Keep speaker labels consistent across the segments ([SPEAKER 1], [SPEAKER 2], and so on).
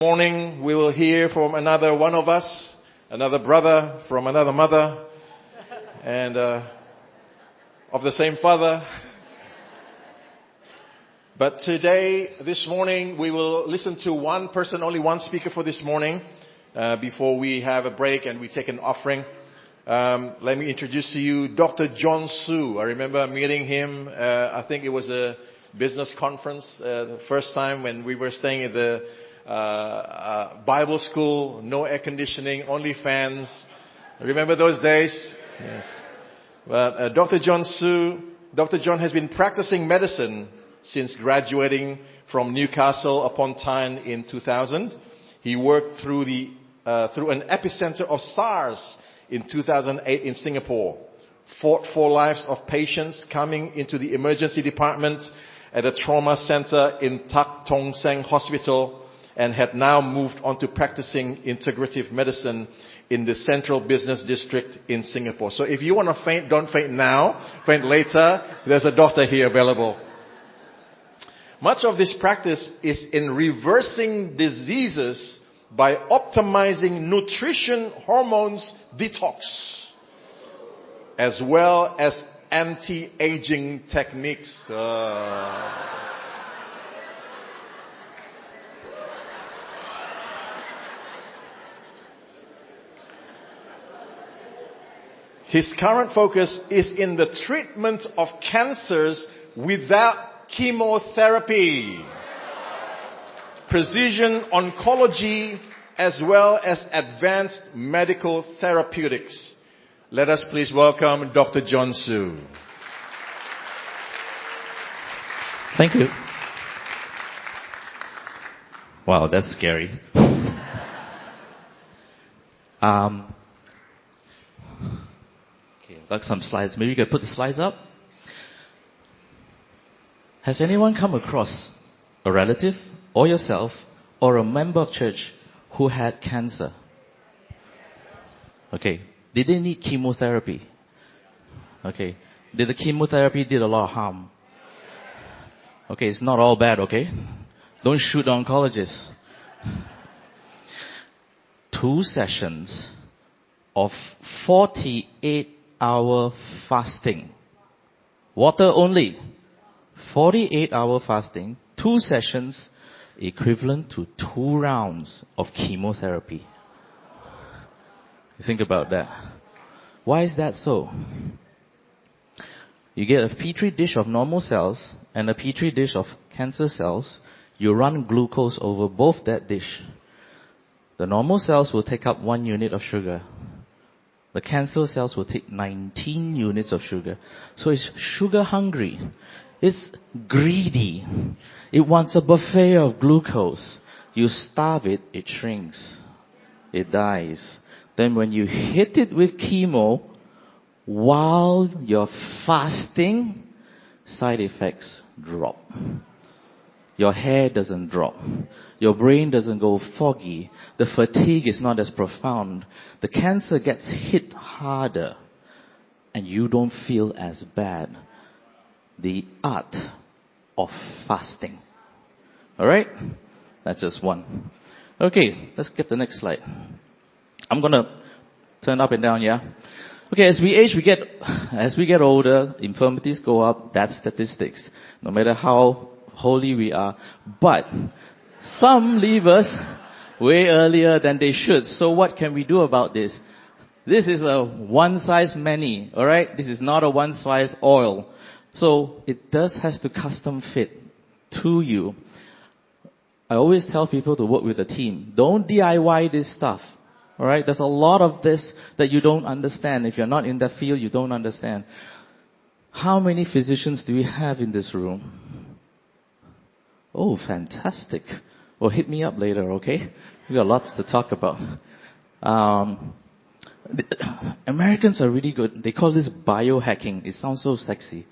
[SPEAKER 1] Morning, we will hear from another one of us, another brother from another mother, and of the same father. But today, this morning, we will listen to one person, only one speaker for this morning, before we have a break and we take an offering. Let me introduce to you Dr. John Soo. I remember meeting him, I think it was a business conference, the first time when we were staying at the Bible school, no air conditioning, only fans. Remember those days? Yes. But Dr. John Soo, Dr. John has been practicing medicine since graduating from Newcastle upon Tyne in 2000. He worked through an epicenter of SARS in 2008 in Singapore. Fought for lives of patients coming into the emergency department at a trauma center in Tak Tong Seng Hospital, and had now moved on to practicing integrative medicine in the Central Business District in Singapore. So if you want to faint, don't faint now, faint later. There's a doctor here available. Much of this practice is in reversing diseases by optimizing nutrition, hormones, detox, as well as anti-aging techniques. His current focus is in the treatment of cancers without chemotherapy, precision oncology, as well as advanced medical therapeutics. Let us please welcome Dr. John Soo.
[SPEAKER 2] Thank you. Wow, that's scary. Like some slides. Maybe you can put the slides up. Has anyone come across a relative or yourself or a member of church who had cancer? Okay. Did they need chemotherapy? Okay. Did the chemotherapy did a lot of harm? Okay, it's not all bad, okay? Don't shoot the oncologist. 2 sessions of 48-hour fasting. Water only. 48-hour fasting. 2 sessions equivalent to 2 rounds of chemotherapy. Think about that. Why is that so? You get a petri dish of normal cells and a petri dish of cancer cells. You run glucose over both that dish. The normal cells will take up 1 unit of sugar. The cancer cells will take 19 units of sugar. So it's sugar hungry. It's greedy. It wants a buffet of glucose. You starve it, it shrinks. It dies. Then when you hit it with chemo, while you're fasting, side effects drop. Your hair doesn't drop. Your brain doesn't go foggy. The fatigue is not as profound. The cancer gets hit harder. And you don't feel as bad. The art of fasting. Alright? That's just one. Okay, let's get the next slide. I'm gonna turn up and down, yeah? Okay, as we age, as we get older, infirmities go up. That's statistics. No matter how holy we are. But some leave us way earlier than they should. So what can we do about this? This is a one-size-many, alright? This is not a one-size-all. So it has to custom fit to you. I always tell people to work with a team. Don't DIY this stuff. Alright? There's a lot of this that you don't understand. If you're not in that field, you don't understand. How many physicians do we have in this room? Oh, fantastic. Well, hit me up later, okay? We got lots to talk about. Americans are really good. They call this biohacking. It sounds so sexy.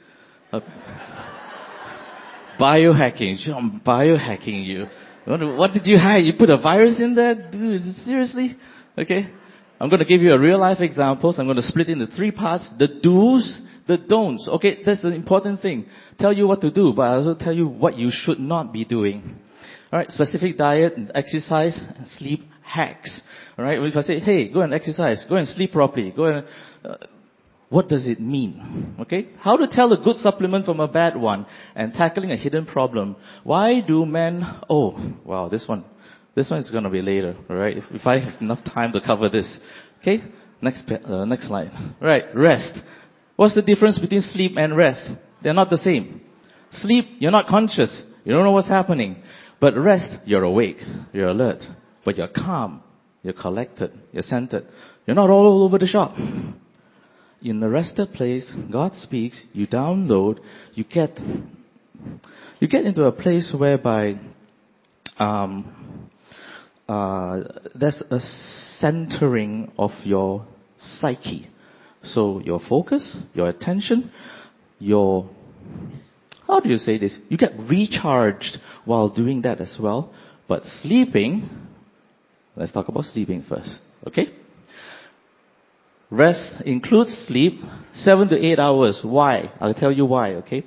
[SPEAKER 2] Biohacking. I'm biohacking you. What did you hide? You put a virus in there? Dude, seriously? Okay. I'm going to give you a real life example. So I'm going to split into 3 parts. The do's, the don'ts. Okay, that's the important thing. Tell you what to do, but I also tell you what you should not be doing. Alright, specific diet, exercise, and sleep hacks. Alright, if I say, hey, go and exercise, go and sleep properly, go and... what does it mean? Okay? How to tell a good supplement from a bad one and tackling a hidden problem. Why do men... oh, wow, this one is going to be later, alright? If I have enough time to cover this. Okay? Next slide. Right, rest. What's the difference between sleep and rest? They're not the same. Sleep, you're not conscious. You don't know what's happening. But rest, you're awake, you're alert. But you're calm, you're collected, you're centered. You're not all over the shop. In a rested place, God speaks, you download, you get into a place whereby there's a centering of your psyche. So your focus, your attention, how do you say this? You get recharged while doing that as well. But sleeping, let's talk about sleeping first, okay? Rest includes sleep, 7 to 8 hours. Why? I'll tell you why, okay?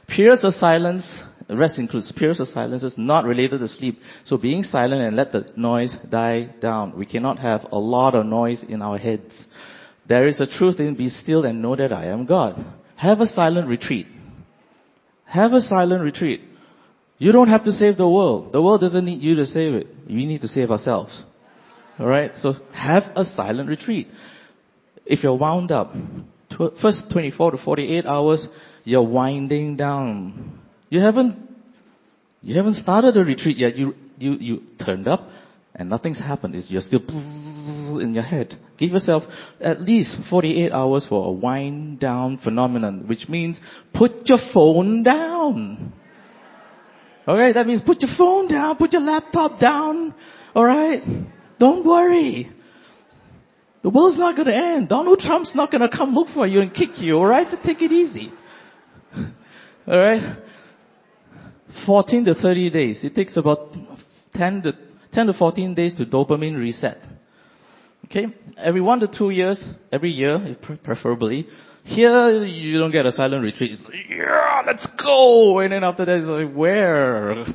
[SPEAKER 2] Periods of silence, rest includes periods of silence, is not related to sleep. So being silent and let the noise die down. We cannot have a lot of noise in our heads. There is a truth in be still and know that I am God. Have a silent retreat. Have a silent retreat. You don't have to save the world. The world doesn't need you to save it. We need to save ourselves. Alright? So have a silent retreat. If you're wound up, first 24 to 48 hours, you're winding down. You haven't started a retreat yet. You turned up and nothing's happened. You're still in your head. Give yourself at least 48 hours for a wind down phenomenon, which means put your phone down. Okay, that means put your phone down, put your laptop down. Alright? Don't worry. The world's not going to end. Donald Trump's not going to come look for you and kick you, alright? So take it easy. Alright? 14 to 30 days. It takes about 10 to 14 days to dopamine reset. Okay? Every 1 to 2 years, every year, preferably. Here, you don't get a silent retreat. It's like, yeah, let's go! And then after that, it's like, where?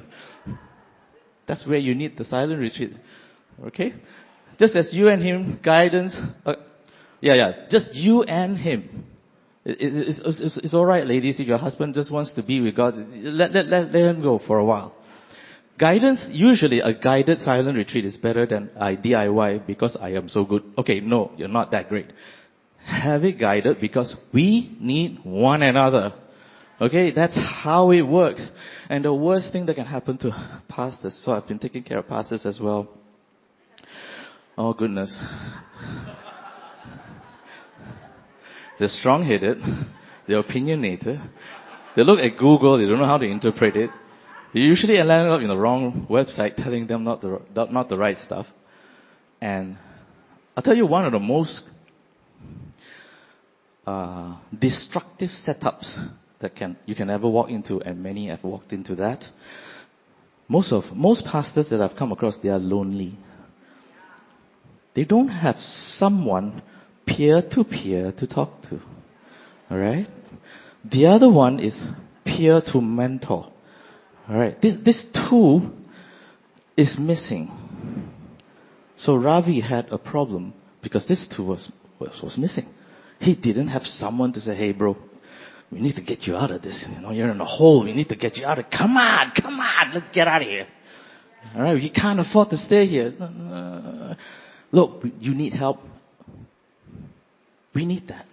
[SPEAKER 2] That's where you need the silent retreat. Okay? Just as you and him, guidance. Just you and him. It's alright, ladies, if your husband just wants to be with God, let him go for a while. Guidance, usually a guided silent retreat is better than a DIY because I am so good. Okay, no, you're not that great. Have it guided because we need one another. Okay, that's how it works. And the worst thing that can happen to pastors, so I've been taking care of pastors as well. Oh goodness. They're strong-headed. They're opinionated. They look at Google. They don't know how to interpret it. They usually land up in the wrong website telling them not the right stuff. And I'll tell you one of the most destructive setups that you can ever walk into, and many have walked into that. Most pastors that I've come across, they are lonely. They don't have someone peer-to-peer to talk to. Alright? The other one is peer to mentor. Alright? This two is missing. So Ravi had a problem because this two was missing. He didn't have someone to say, hey bro, we need to get you out of this. You're in a hole. We need to get you out of it. Come on, let's get out of here. Alright? You can't afford to stay here. Look, you need help. We need that.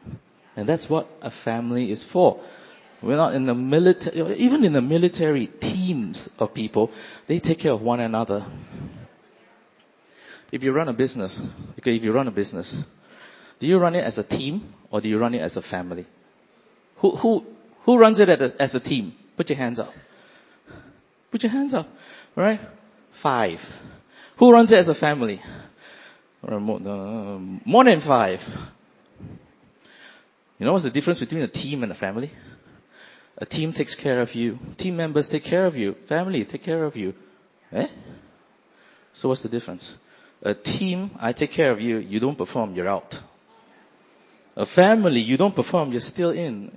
[SPEAKER 2] And that's what a family is for. We're not in the military, even in the military, teams of people, they take care of one another. If you run a business, do you run it as a team or do you run it as a family? Who runs it as a team? Put your hands up. Put your hands up. Right? 5. Who runs it as a family? More than 5. You know what's the difference between a team and a family? A team takes care of you. Team members take care of you. Family take care of you. So what's the difference? A team, I take care of you. You don't perform, you're out. A family, you don't perform, you're still in.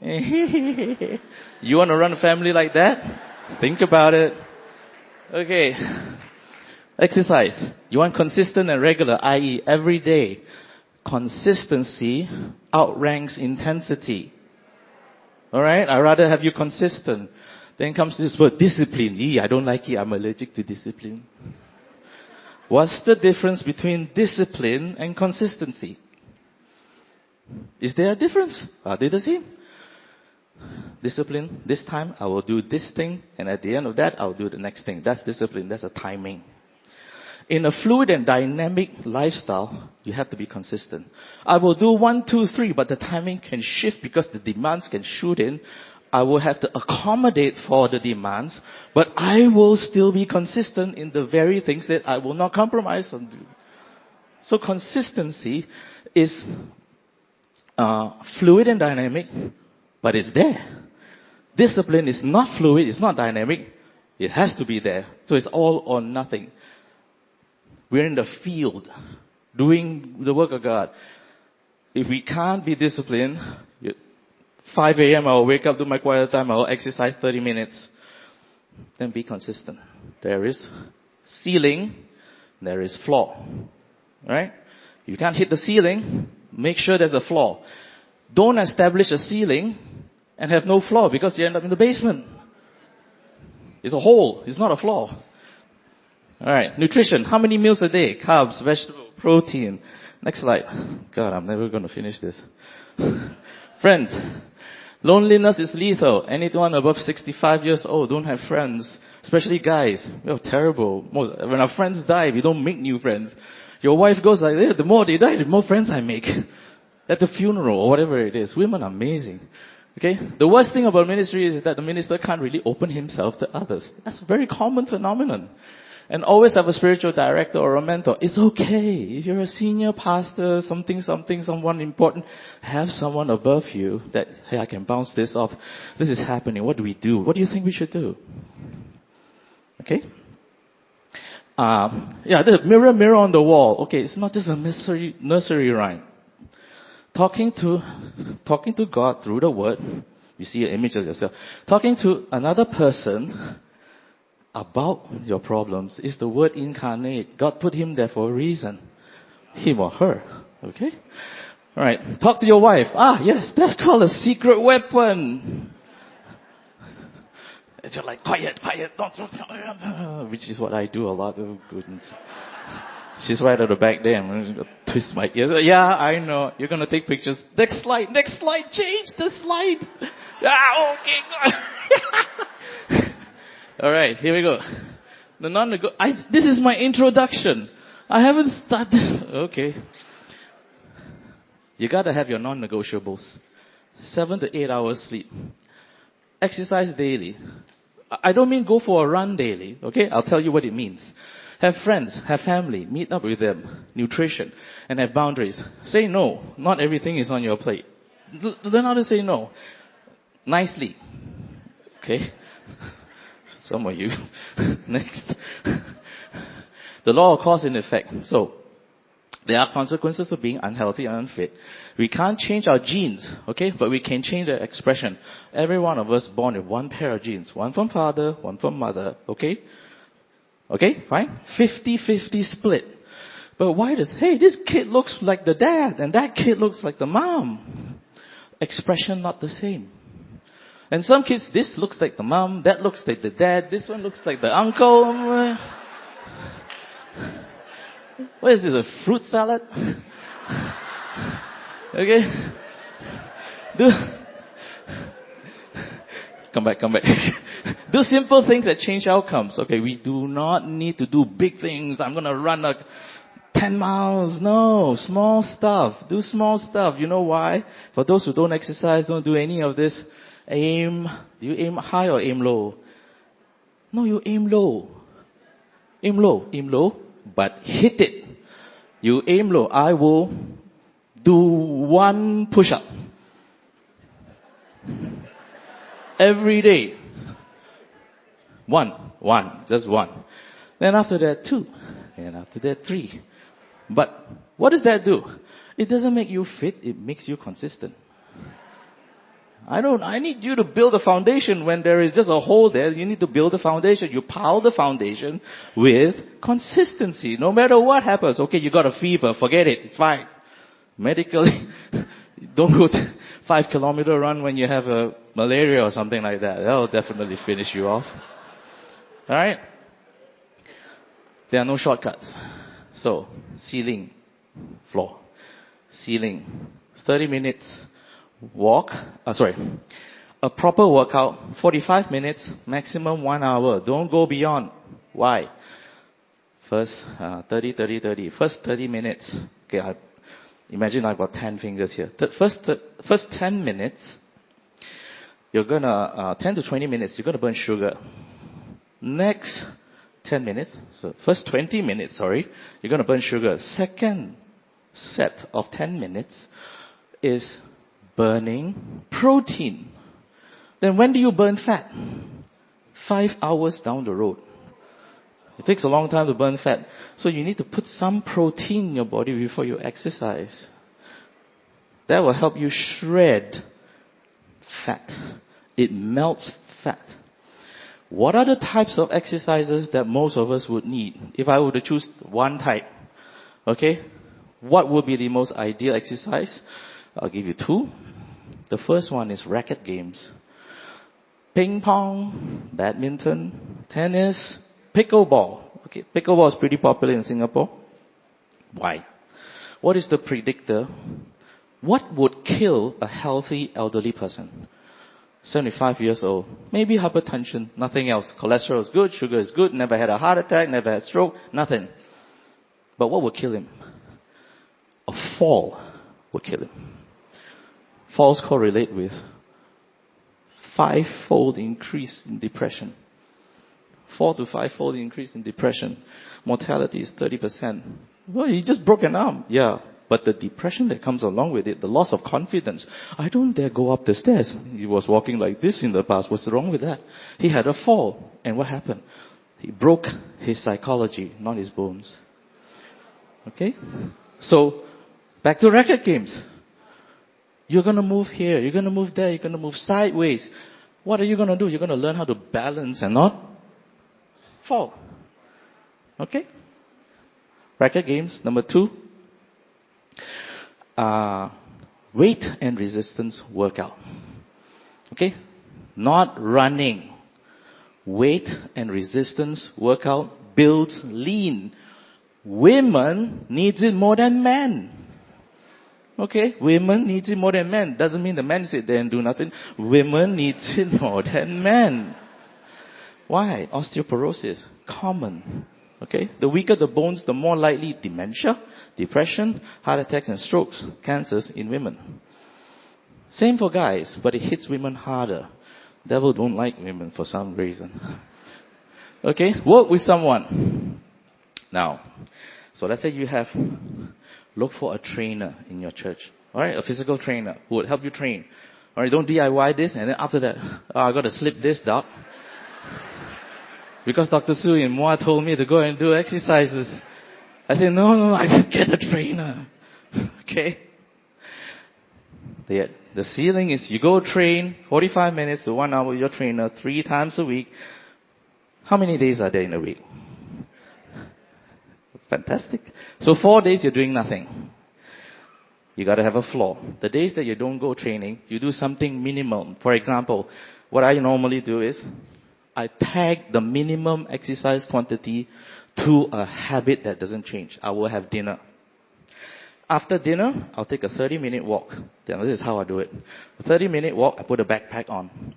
[SPEAKER 2] You want to run a family like that? Think about it. Okay. Exercise. You want consistent and regular, i.e. every day. Consistency outranks intensity. Alright? I'd rather have you consistent. Then comes this word, discipline. I don't like it. I'm allergic to discipline. What's the difference between discipline and consistency? Is there a difference? Are they the same? Discipline, this time I will do this thing, and at the end of that, I'll do the next thing. That's discipline. That's a timing. In a fluid and dynamic lifestyle, you have to be consistent. I will do 1, 2, 3, but the timing can shift because the demands can shoot in. I will have to accommodate for the demands, but I will still be consistent in the very things that I will not compromise on. So consistency is fluid and dynamic, but it's there. Discipline is not fluid, it's not dynamic. It has to be there. So it's all or nothing. We're in the field, doing the work of God. If we can't be disciplined, 5 a.m. I'll wake up, do my quiet time, I'll exercise 30 minutes. Then be consistent. There is ceiling, there is floor. Right? You can't hit the ceiling, make sure there's a floor. Don't establish a ceiling and have no floor because you end up in the basement. It's a hole, it's not a floor. Alright, nutrition. How many meals a day? Carbs, vegetable, protein. Next slide. God, I'm never going to finish this. Friends. Loneliness is lethal. Anyone above 65 years old don't have friends. Especially guys. We're terrible. When our friends die, we don't make new friends. Your wife goes like, the more they die, the more friends I make. At the funeral or whatever it is. Women are amazing. Okay? The worst thing about ministry is that the minister can't really open himself to others. That's a very common phenomenon. And always have a spiritual director or a mentor. It's okay. If you're a senior pastor, someone important, have someone above you that, hey, I can bounce this off. This is happening. What do we do? What do you think we should do? Okay? The mirror on the wall. Okay, it's not just a nursery rhyme. Talking to God through the word. You see an image of yourself. Talking to another person about your problems is the word incarnate. God put him there for a reason. Him or her. Okay? Alright. Talk to your wife. Yes, that's called a secret weapon. And you're like, quiet, don't. Which is what I do a lot. Oh, goodness. She's right at the back there. I'm going to twist my ears. Yeah, I know. You're going to take pictures. Next slide. Change the slide. Okay. Alright, here we go. This is my introduction. I haven't started. Okay. You gotta have your non-negotiables. 7 to 8 hours sleep. Exercise daily. I don't mean go for a run daily. Okay? I'll tell you what it means. Have friends, have family, meet up with them. Nutrition. And have boundaries. Say no. Not everything is on your plate. Learn how to say no. Nicely. Okay? Some of you. Next. The law of cause and effect. So, there are consequences of being unhealthy and unfit. We can't change our genes, okay? But we can change the expression. Every one of us born with one pair of genes. One from father, one from mother, okay? Okay, fine? 50-50 split. But why this kid looks like the dad and that kid looks like the mom. Expression not the same. And some kids, this looks like the mom, that looks like the dad, this one looks like the uncle. What is this, a fruit salad? Okay? Come back. Do simple things that change outcomes. Okay, we do not need to do big things. I'm going to run 10 miles. No, small stuff. Do small stuff. You know why? For those who don't exercise, don't do any of this, aim. Do you aim high or aim low? No, you aim low. Aim low, but hit it. You aim low. I will do 1 push-up. Every day. One. Just 1. Then after that 2. And after that 3. But what does that do? It doesn't make you fit, it makes you consistent. I need you to build a foundation when there is just a hole there. You need to build a foundation. You pile the foundation with consistency. No matter what happens. Okay, you got a fever. Forget it. It's fine. Medically, don't go 5 kilometer run when you have a malaria or something like that. That'll definitely finish you off. Alright? There are no shortcuts. So, ceiling, floor. Ceiling. 30 minutes walk. A proper workout, 45 minutes, maximum 1 hour. Don't go beyond. Why? First, 30. First 30 minutes. Okay, imagine I've got 10 fingers here. First 10 minutes, you're gonna, 10 to 20 minutes, you're gonna burn sugar. Next 10 minutes, so first 20 minutes, you're gonna burn sugar. Second set of 10 minutes is burning protein. Then when do you burn fat? 5 hours down the road. It takes a long time to burn fat. So you need to put some protein in your body before you exercise. That will help you shred fat. It melts fat. What are the types of exercises that most of us would need? If I were to choose one type, okay? What would be the most ideal exercise? I'll give you two. The first one is racket games. Ping pong, badminton, tennis, pickleball. Okay, pickleball is pretty popular in Singapore. Why? What is the predictor? What would kill a healthy elderly person? 75 years old. Maybe hypertension, nothing else. Cholesterol is good, sugar is good, never had a heart attack, never had stroke, nothing. But what would kill him? A fall would kill him. Falls correlate with 5-fold increase in depression. 4 to 5-fold increase in depression. Mortality is 30%. Well, he just broke an arm. Yeah. But the depression that comes along with it, the loss of confidence. I don't dare go up the stairs. He was walking like this in the past. What's wrong with that? He had a fall. And what happened? He broke his psychology, not his bones. Okay? So, back to racket games. You're going to move here. You're going to move there. You're going to move sideways. What are you going to do? You're going to learn how to balance and not fall. Okay? Racket games. Number 2. Weight and resistance workout. Okay? Not running. Weight and resistance workout builds lean. Women needs it more than men. Okay? Women needs it more than men. Doesn't mean the men sit there and do nothing. Women needs it more than men. Why? Osteoporosis. Common. Okay? The weaker the bones, the more likely dementia, depression, heart attacks and strokes, cancers in women. Same for guys, but it hits women harder. Devil don't like women for some reason. Okay? Work with someone. Now, so let's say you have, look for a trainer in your church. Alright? A physical trainer who would help you train. Alright? Don't DIY this and then after that, I got to slip this, doc. Because Dr. Soo in Moa told me to go and do exercises. I said, no, I should get a trainer. Okay? The ceiling is you go train 45 minutes to 1 hour with your trainer 3 times a week. How many days are there in a week? Fantastic. So 4 days you're doing nothing. You got to have a floor. The days that you don't go training, you do something minimal. For example, what I normally do is I tag the minimum exercise quantity to a habit that doesn't change. I will have dinner. After dinner, I'll take a 30-minute walk. Then this is how I do it. A 30-minute walk, I put a backpack on.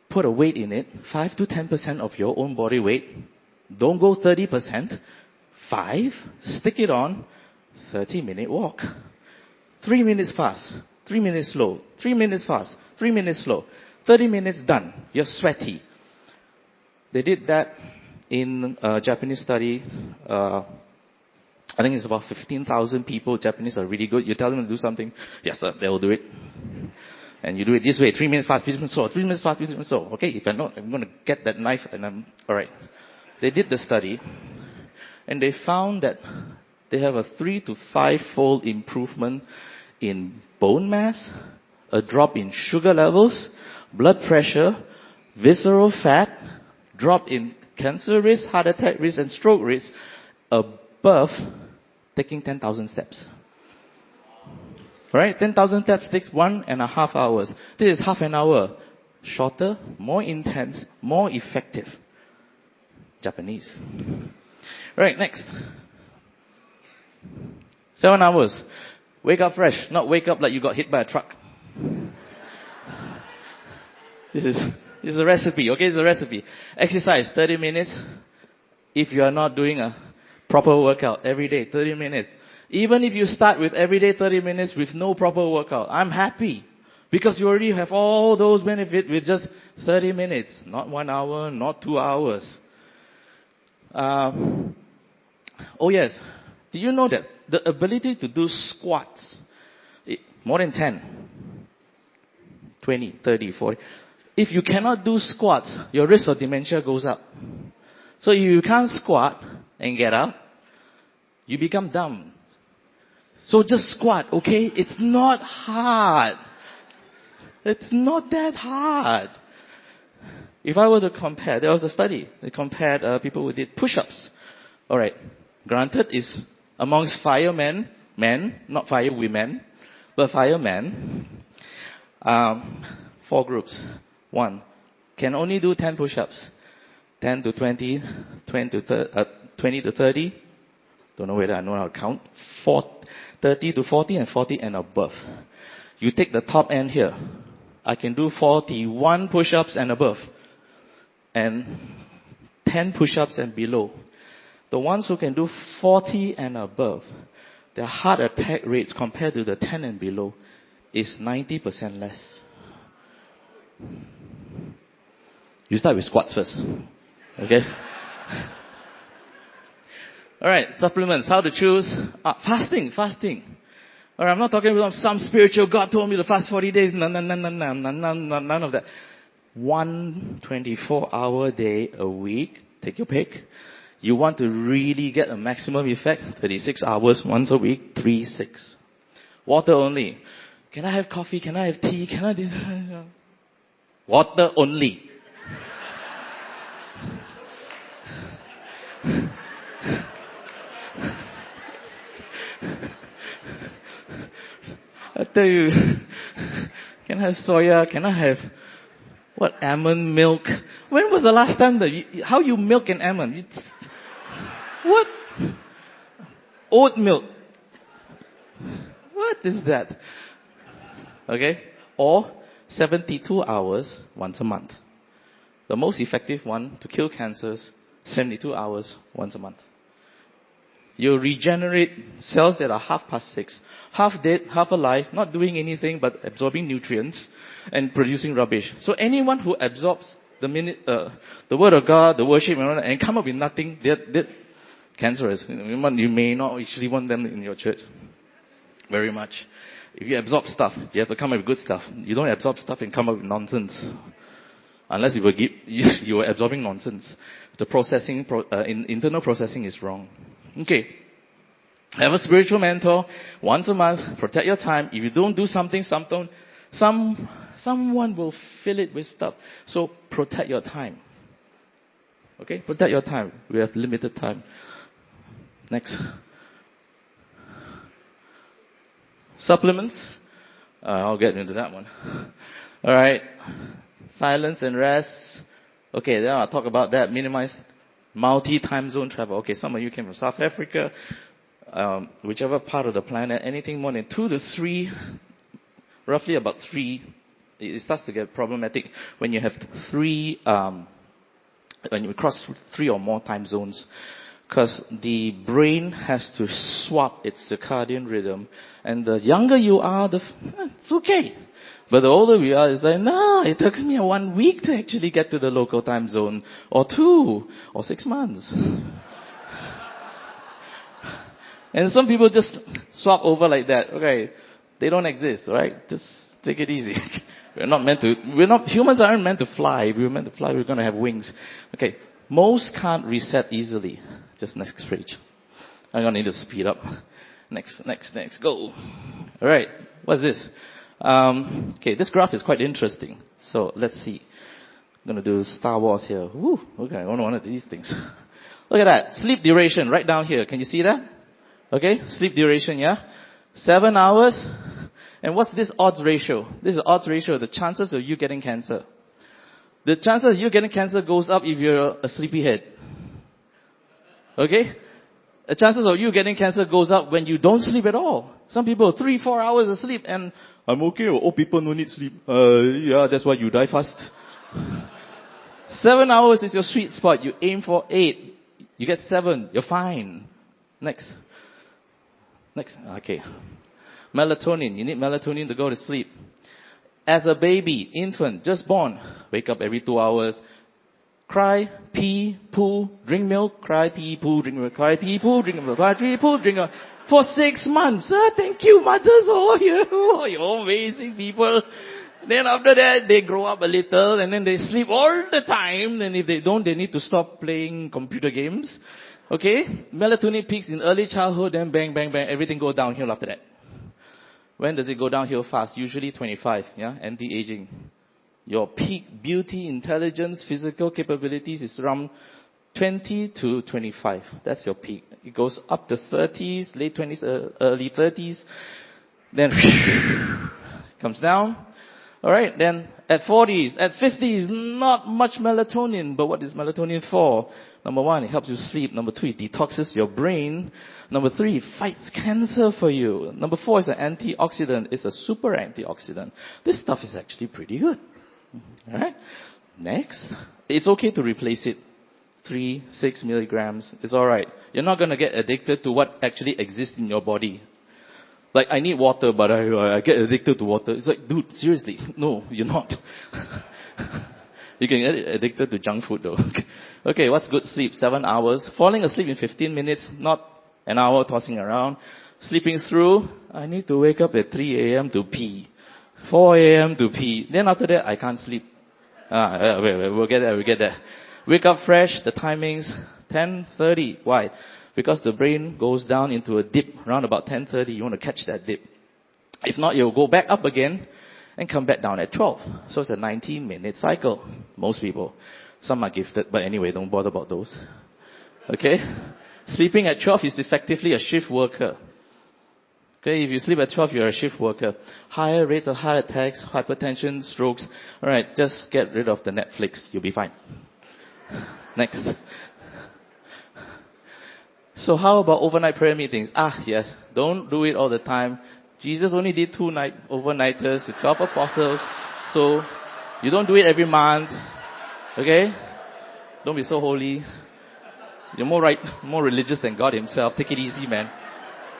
[SPEAKER 2] Put a weight in it, 5 to 10% of your own body weight. Don't go 30%. 5, stick it on, 30-minute walk. 3 minutes fast, 3 minutes slow, 3 minutes fast, 3 minutes slow. 30 minutes done. You're sweaty. They did that in a Japanese study. I think it's about 15,000 people. Japanese are really good. You tell them to do something, yes sir, they will do it. And you do it this way, 3 minutes fast, 3 minutes slow, 3 minutes fast, 3 minutes slow. Okay, if I'm not, I'm going to get that knife and I'm, alright. They did the study and they found that they have a 3 to 5-fold improvement in bone mass, a drop in sugar levels, blood pressure, visceral fat, drop in cancer risk, heart attack risk, and stroke risk above taking 10,000 steps. Right? 10,000 steps takes 1.5 hours. This is half an hour. Shorter, more intense, more effective. Japanese. Right, next. 7 hours. Wake up fresh, not wake up like you got hit by a truck. This is a recipe, okay? It's a recipe. Exercise 30 minutes. If you are not doing a proper workout every day, 30 minutes. Even if you start with every day 30 minutes with no proper workout, I'm happy. Because you already have all those benefits with just 30 minutes. Not 1 hour, not 2 hours. Oh yes. Do you know that the ability to do squats, more than 10, 20, 30, 40. If you cannot do squats, your risk of dementia goes up. So if you can't squat and get up, you become dumb. So just squat, okay? It's not hard. It's not that hard. If I were to compare, there was a study. They compared people who did push-ups. Alright, granted is amongst firemen, men, not firewomen, but firemen, 4 groups. 1, can only do 10 push-ups. 10 to 20, 20 to 30. Don't know whether I know how to count. 30 to 40 and 40 and above. You take the top end here. I can do 41 push-ups and above. And 10 push-ups and below. The ones who can do 40 and above, their heart attack rates compared to the 10 and below is 90% less. You start with squats first. Okay? Alright, supplements. How to choose? Fasting. Alright, I'm not talking about some spiritual God told me to fast 40 days. None of that. 1 24-hour day a week. Take your pick. You want to really get a maximum effect? 36 hours once a week. 3-6. Water only. Can I have coffee? Can I have tea? Can I do... Water only. I tell you, can I have soya? Can I have almond milk? When was the last time how you milk an almond? What? Oat milk. What is that? Okay? Or 72 hours once a month. The most effective one to kill cancers, 72 hours once a month. You regenerate cells that are 6:30, half dead, half alive, not doing anything but absorbing nutrients and producing rubbish. So anyone who absorbs the word of God, the worship, and come up with nothing, they're cancerous. You may not actually want them in your church very much. If you absorb stuff, you have to come up with good stuff. You don't absorb stuff and come up with nonsense. Unless you were absorbing nonsense. The processing, internal processing is wrong. Okay. Have a spiritual mentor once a month. Protect your time. If you don't do something, someone will fill it with stuff. So protect your time. Okay? Protect your time. We have limited time. Next. Supplements. I'll get into that one. Alright. Silence and rest. Okay, then I'll talk about that. Minimize multi-time zone travel. Okay, some of you came from South Africa, whichever part of the planet, anything more than 2 to 3, roughly about 3, it starts to get problematic when you have 3, when you cross 3 or more time zones. Because the brain has to swap its circadian rhythm. And the younger you are, it's okay. But the older we are, it's like, no, it takes me 1 week to actually get to the local time zone. Or 2, or 6 months. And some people just swap over like that. Okay, they don't exist, right? Just take it easy. Humans aren't meant to fly. If we were meant to fly, we're going to have wings. Okay, most can't reset easily. Just next page. I'm going to need to speed up. Next, go. Alright, what's this? Okay, this graph is quite interesting. So let's see. I'm going to do Star Wars here. Woo, okay, I want one of these things. Look at that. Sleep duration right down here. Can you see that? Okay, sleep duration, yeah? 7 hours. And what's this odds ratio? This is odds ratio, the chances of you getting cancer. The chances of you getting cancer goes up if you're a sleepyhead. Okay? The chances of you getting cancer goes up when you don't sleep at all. Some people 3-4 hours of sleep and I'm okay. Old people no need sleep. Yeah, that's why you die fast. 7 hours is your sweet spot. You aim for 8. You get 7. You're fine. Next. Okay. Melatonin. You need melatonin to go to sleep. As a baby, infant, just born, wake up every 2 hours. Cry, pee, poo, drink milk, cry, pee, poo, drink milk, cry, pee, poo, drink milk, cry, pee, poo, drink milk. For 6 months. Thank you, mothers. Oh, you're amazing people. Then after that, they grow up a little and then they sleep all the time. And if they don't, they need to stop playing computer games. Okay? Melatonin peaks in early childhood, then bang, bang, bang. Everything goes downhill after that. When does it go downhill fast? Usually 25, yeah? Anti-aging. Your peak beauty, intelligence, physical capabilities is around 20 to 25. That's your peak. It goes up to 30s, late 20s, early 30s. Then comes down. Alright, then at 40s, at 50s, not much melatonin. But what is melatonin for? Number 1, it helps you sleep. Number 2, it detoxes your brain. Number 3, it fights cancer for you. Number 4 is an antioxidant. It's a super antioxidant. This stuff is actually pretty good. Alright? Next. It's okay to replace it. 3, 6 milligrams. It's alright. You're not gonna get addicted to what actually exists in your body. Like, I need water, but I get addicted to water. It's like, dude, seriously. No, you're not. You can get addicted to junk food though. Okay, what's good sleep? 7 hours. Falling asleep in 15 minutes, not an hour tossing around. Sleeping through, I need to wake up at 3 a.m. to pee. 4 a.m. to pee. Then after that, I can't sleep. We'll get there. Wake up fresh, the timings, 10:30. Why? Because the brain goes down into a dip around about 10:30. You want to catch that dip. If not, you'll go back up again and come back down at 12. So it's a 19-minute cycle. Most people. Some are gifted, but anyway, don't bother about those. Okay? Sleeping at 12 is effectively a shift worker. Okay, if you sleep at 12, you're a shift worker. Higher rates of heart attacks, hypertension, strokes. Alright, just get rid of the Netflix. You'll be fine. Next. So how about overnight prayer meetings? Yes. Don't do it all the time. Jesus only did 2 overnighters with 12 apostles. So you don't do it every month. Okay? Don't be so holy. You're more religious than God himself. Take it easy, man.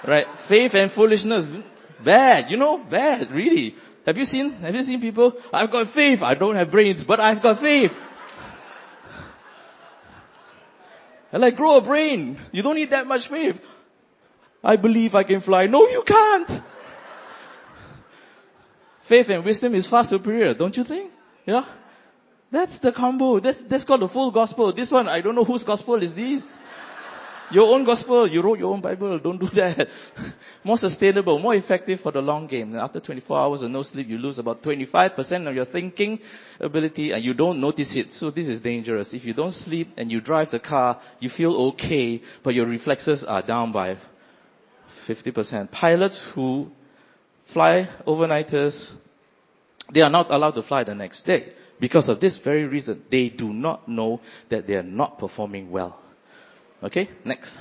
[SPEAKER 2] Right? Faith and foolishness. Bad. Bad. Really. Have you seen people? I've got faith. I don't have brains, but I've got faith. And like, grow a brain. You don't need that much faith. I believe I can fly. No, you can't. Faith and wisdom is far superior, don't you think? Yeah? That's the combo. That's called the full gospel. This one, I don't know whose gospel is this. Your own gospel. You wrote your own Bible. Don't do that. More sustainable, more effective for the long game. After 24 hours of no sleep, you lose about 25% of your thinking ability and you don't notice it. So this is dangerous. If you don't sleep and you drive the car, you feel okay, but your reflexes are down by 50%. Pilots who fly overnighters, they are not allowed to fly the next day. Because of this very reason, they do not know that they are not performing well. Okay, next.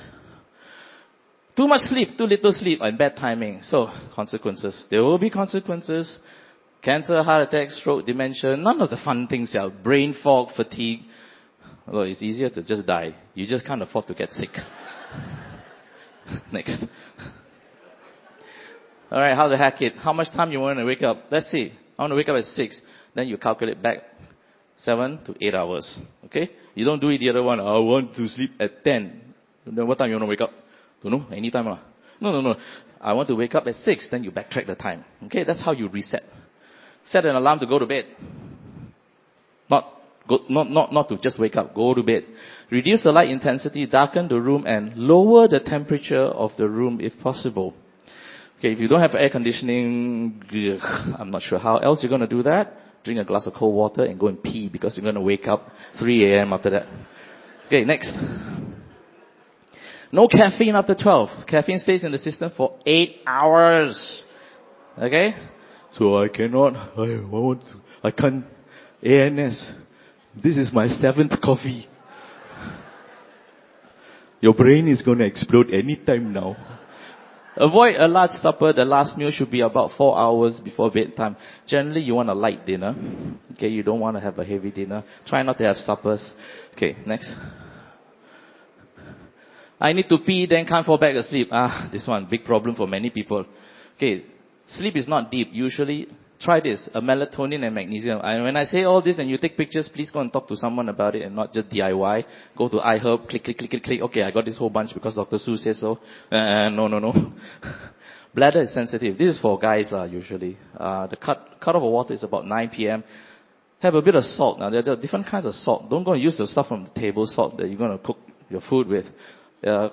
[SPEAKER 2] Too much sleep, too little sleep, and bad timing. So, consequences. There will be consequences. Cancer, heart attack, stroke, dementia. None of the fun things. Brain fog, fatigue. Well, it's easier to just die. You just can't afford to get sick. Next. Alright, how to hack it. How much time you want to wake up? Let's see. I want to wake up at 6. Then you calculate back 7 to 8 hours. Okay? You don't do it the other one. I want to sleep at 10. Then what time you want to wake up? Don't know. Anytime. No. I want to wake up at 6. Then you backtrack the time. Okay? That's how you reset. Set an alarm to go to bed. Not to just wake up. Go to bed. Reduce the light intensity. Darken the room and lower the temperature of the room if possible. Okay, if you don't have air conditioning, I'm not sure how else you're going to do that. Drink a glass of cold water and go and pee because you're going to wake up 3 a.m. after that. Okay, next. No caffeine after 12. Caffeine stays in the system for 8 hours. Okay? So I can't, ANS. This is my 7th coffee. Your brain is going to explode anytime now. Avoid a large supper. The last meal should be about 4 hours before bedtime. Generally, you want a light dinner. Okay, you don't want to have a heavy dinner. Try not to have suppers. Okay, next. I need to pee, then can't fall back asleep. This one, big problem for many people. Okay, sleep is not deep. Usually, try this, a melatonin and magnesium. And when I say all this and you take pictures, please go and talk to someone about it and not just DIY. Go to iHerb, click, click, click, click, click. Okay, I got this whole bunch because Dr. Soo says so. No. Bladder is sensitive. This is for guys usually. The cut off of water is about 9 p.m. Have a bit of salt. Now, there are different kinds of salt. Don't go and use the stuff from the table salt that you're going to cook your food with.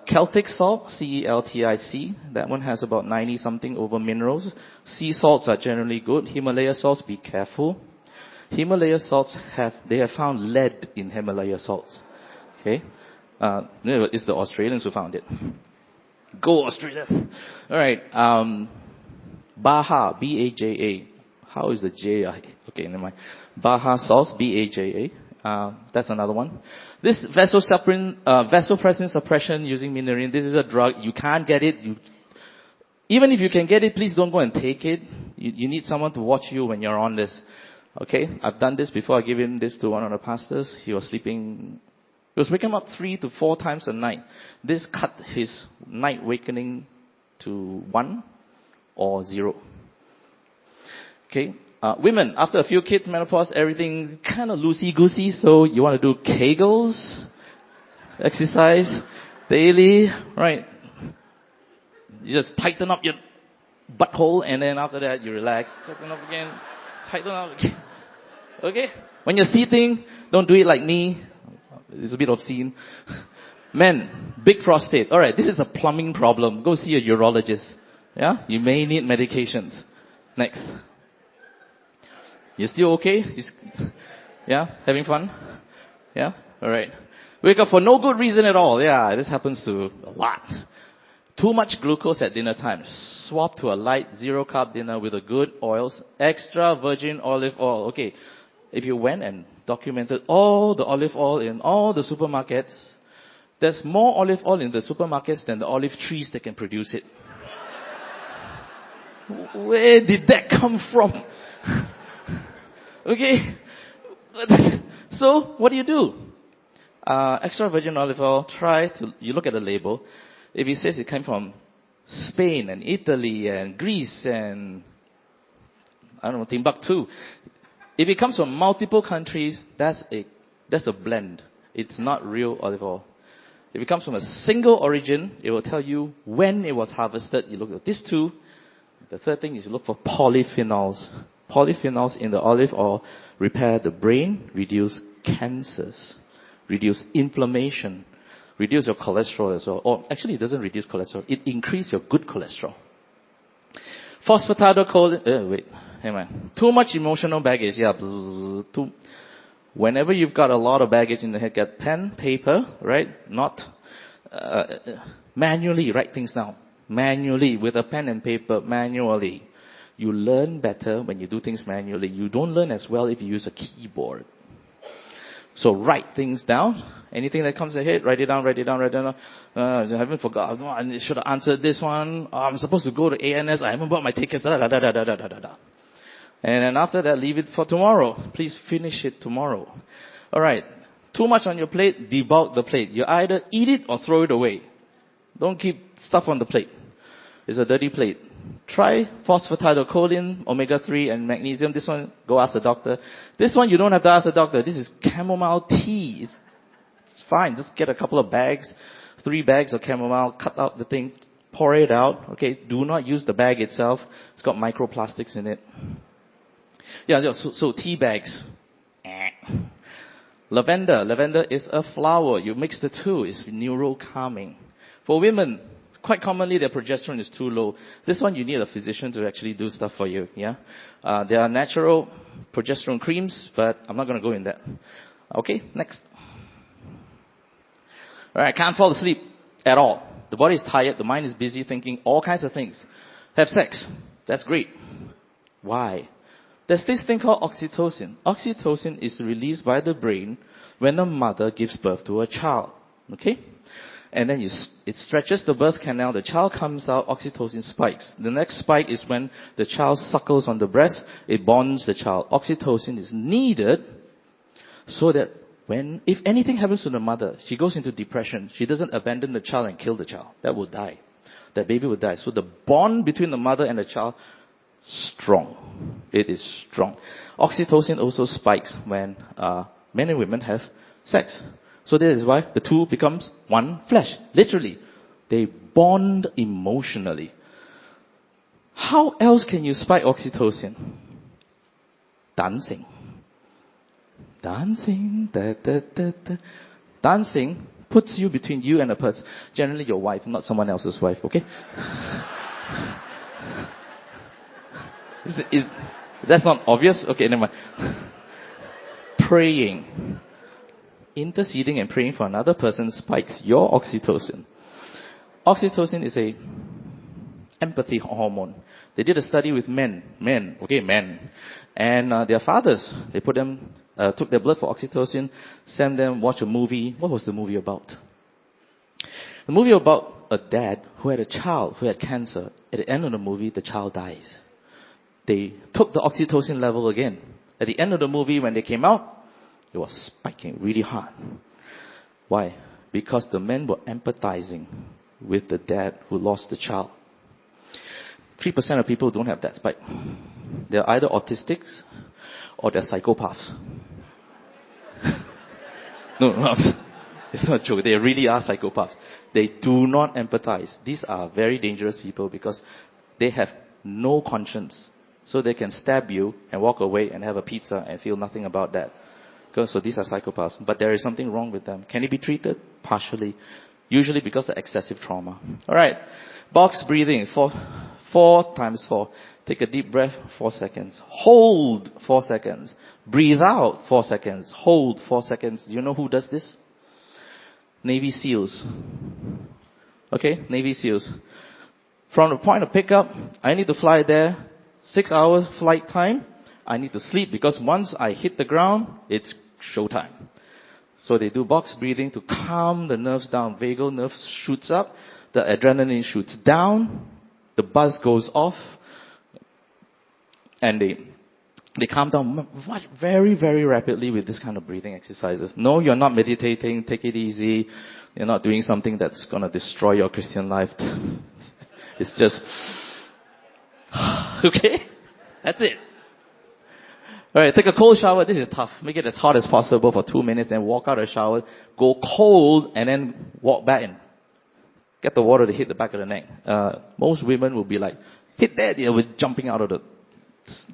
[SPEAKER 2] Celtic salt, CELTIC, that one has about 90 something over minerals. Sea salts are generally good. Himalaya salts, be careful. Himalaya salts they have found lead in Himalaya salts. Okay? It's the Australians who found it. Go Australia! Alright, Baja, B-A-J-A. How is the J? Okay, never mind. Baja salts, B-A-J-A. That's another one. This vasopressin suppression using minerin, this is a drug. You can't get it. Even if you can get it, please don't go and take it. You need someone to watch you when you're on this. Okay? I've done this before. I gave him this to one of the pastors. He was sleeping. He was waking up 3 to 4 times a night. This cut his night wakening to 1 or 0. Okay? Women, after a few kids, menopause, everything kind of loosey-goosey, so you want to do Kegels, exercise daily, right? You just tighten up your butthole, and then after that, you relax. Tighten up again, tighten up again. Okay? When you're seating, don't do it like me. It's a bit obscene. Men, big prostate. Alright, this is a plumbing problem. Go see a urologist. Yeah? You may need medications. Next. You still okay? Yeah? Having fun? Yeah? Alright. Wake up for no good reason at all. Yeah, this happens to a lot. Too much glucose at dinner time. Swap to a light, 0-carb dinner with a good oils. Extra virgin olive oil. Okay. If you went and documented all the olive oil in all the supermarkets, there's more olive oil in the supermarkets than the olive trees that can produce it. Where did that come from? Okay. So, what do? Extra virgin olive oil, you look at the label. If it says it came from Spain and Italy and Greece and, I don't know, Timbuktu. If it comes from multiple countries, that's a blend. It's not real olive oil. If it comes from a single origin, it will tell you when it was harvested. You look at these two. The third thing is you look for polyphenols. Polyphenols in the olive oil repair the brain, reduce cancers, reduce inflammation, reduce your cholesterol as well. Or actually, it doesn't reduce cholesterol. It increases your good cholesterol. Phosphatidylcholine. Hang on. Too much emotional baggage. Yeah. Whenever you've got a lot of baggage in the head, get pen, paper, right? Not manually write things down. Manually, with a pen and paper, manually. You learn better when you do things manually. You don't learn as well if you use a keyboard. So write things down. Anything that comes ahead, write it down. I haven't forgotten. I should have answered this one. I'm supposed to go to ANS. I haven't bought my tickets. And then after that, leave it for tomorrow. Please finish it tomorrow. Alright. Too much on your plate, debulk the plate. You either eat it or throw it away. Don't keep stuff on the plate. It's a dirty plate. Try phosphatidylcholine, omega-3 and magnesium. This one, go ask the doctor. This one, you don't have to ask the doctor. This is chamomile tea. It's fine. Just get a couple of bags, 3 bags of chamomile, cut out the thing, pour it out. Okay, do not use the bag itself. It's got microplastics in it. Yeah, so tea bags. Lavender. Lavender is a flower. You mix the two. It's neuro-calming. For women, Quite commonly, their progesterone is too low. This one, you need a physician to actually do stuff for you, yeah? There are natural progesterone creams, but I'm not going to go in that. Okay, next. Alright, can't fall asleep at all. The body is tired, the mind is busy thinking all kinds of things. Have sex. That's great. Why? There's this thing called oxytocin. Oxytocin is released by the brain when a mother gives birth to a child. Okay? And then it stretches the birth canal, the child comes out, oxytocin spikes. The next spike is when the child suckles on the breast, it bonds the child. Oxytocin is needed so that if anything happens to the mother, she goes into depression. She doesn't abandon the child and kill the child. That will die. That baby will die. So the bond between the mother and the child, strong. It is strong. Oxytocin also spikes when men and women have sex. So this is why the two becomes one flesh. Literally. They bond emotionally. How else can you spike oxytocin? Dancing. Dancing. Da, da, da, da. Dancing puts you between you and a person. Generally your wife, not someone else's wife, okay? That's not obvious? Okay, never mind. Praying. Interceding and praying for another person spikes your oxytocin. Oxytocin is a empathy hormone. They did a study with men. And their fathers, they took their blood for oxytocin, sent them watch a movie. What was the movie about? The movie about a dad who had a child who had cancer. At the end of the movie, the child dies. They took the oxytocin level again. At the end of the movie, when they came out, it was spiking really hard. Why? Because the men were empathizing with the dad who lost the child. 3% of people don't have that spike. They're either autistics or they're psychopaths. No, it's not a joke. They really are psychopaths. They do not empathize. These are very dangerous people because they have no conscience. So they can stab you and walk away and have a pizza and feel nothing about that. So these are psychopaths. But there is something wrong with them. Can it be treated? Partially. Usually because of excessive trauma. Alright. Box breathing. 4 times 4. Take a deep breath, 4 seconds. Hold 4 seconds. Breathe out 4 seconds. Hold 4 seconds. Do you know who does this? Navy SEALs. Okay, Navy SEALs. From the point of pickup, I need to fly there. 6 hours flight time. I need to sleep because once I hit the ground, it's showtime. So they do box breathing to calm the nerves down. Vagal nerve shoots up. The adrenaline shoots down. The buzz goes off. And they calm down very, very rapidly with this kind of breathing exercises. No, you're not meditating. Take it easy. You're not doing something that's going to destroy your Christian life. It's just... Okay? That's it. Alright, take a cold shower. This is tough. Make it as hot as possible for 2 minutes and walk out of the shower. Go cold and then walk back in. Get the water to hit the back of the neck. Most women will be like, hit that, with jumping out of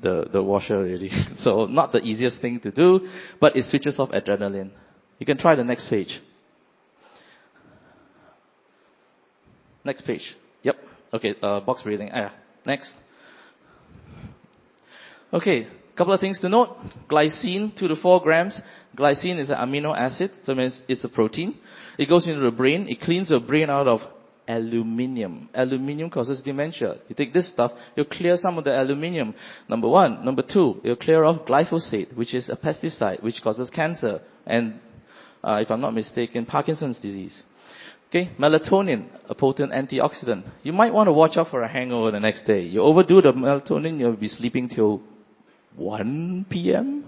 [SPEAKER 2] the washer already. So not the easiest thing to do, but it switches off adrenaline. You can try the next page. Next page. Yep. Okay, box breathing. Next. Okay, couple of things to note. Glycine, 2 to 4 grams. Glycine is an amino acid, so it means it's a protein. It goes into the brain. It cleans your brain out of aluminium. Aluminium causes dementia. You take this stuff, you'll clear some of the aluminium. Number 1. Number 2, you'll clear off glyphosate, which is a pesticide, which causes cancer. And, if I'm not mistaken, Parkinson's disease. Okay, melatonin, a potent antioxidant. You might want to watch out for a hangover the next day. You overdo the melatonin, you'll be sleeping till 1 p.m.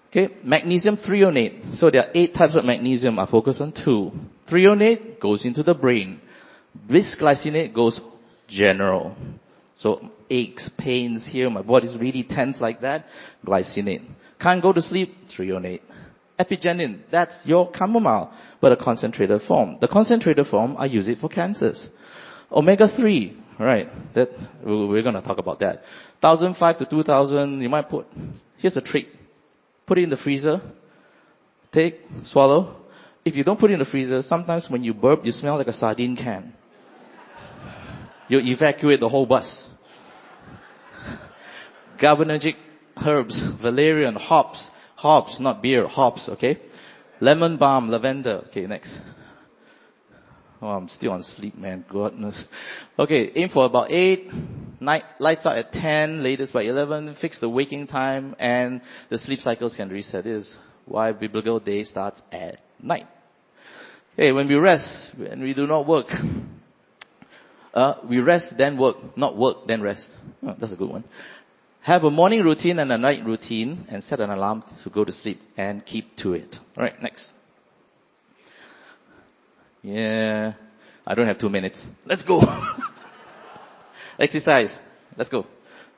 [SPEAKER 2] Okay, magnesium threonate. So there are 8 types of magnesium. I focus on 2. Threonate goes into the brain. Bisglycinate goes general. So aches, pains here, my body's really tense like that. Glycinate. Can't go to sleep. Threonate. Epigenin, that's your chamomile, but a concentrated form. The concentrated form, I use it for cancers. Omega-3, right, that we're going to talk about that. 1,005 to 2,000, you might put, here's a trick. Put it in the freezer, take, swallow. If you don't put it in the freezer, sometimes when you burp, you smell like a sardine can. You evacuate the whole bus. Galvanic herbs, valerian, hops, not beer, hops, okay? Lemon balm, lavender. Okay, next. Oh, I'm still on sleep, man. Goodness. Okay, aim for about 8. Lights out at 10, latest by 11. Fix the waking time, and the sleep cycles can reset. This is why biblical day starts at night. Okay, when we rest, and we do not work. We rest, then work. Not work, then rest. Oh, that's a good one. Have a morning routine and a night routine, and set an alarm to go to sleep, and keep to it. Alright, next. Yeah, I don't have 2 minutes. Let's go. Exercise. Let's go.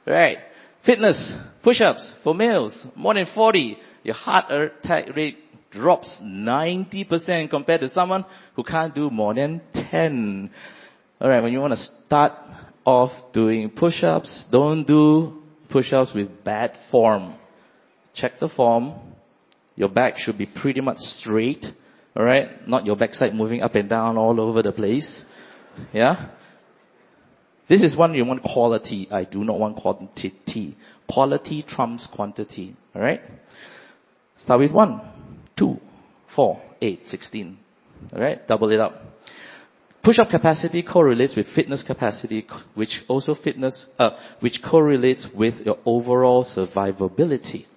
[SPEAKER 2] Alright. Fitness. Push-ups for males. More than 40. Your heart attack rate drops 90% compared to someone who can't do more than 10. Alright, when you want to start off doing push-ups, don't do push-ups with bad form. Check the form. Your back should be pretty much straight. Alright? Not your backside moving up and down all over the place. Yeah? This is one you want quality. I do not want quantity. Quality trumps quantity. Alright? Start with 1, 2, 4, 8, 16. Alright? Double it up. Push-up capacity correlates with fitness capacity, which correlates with your overall survivability.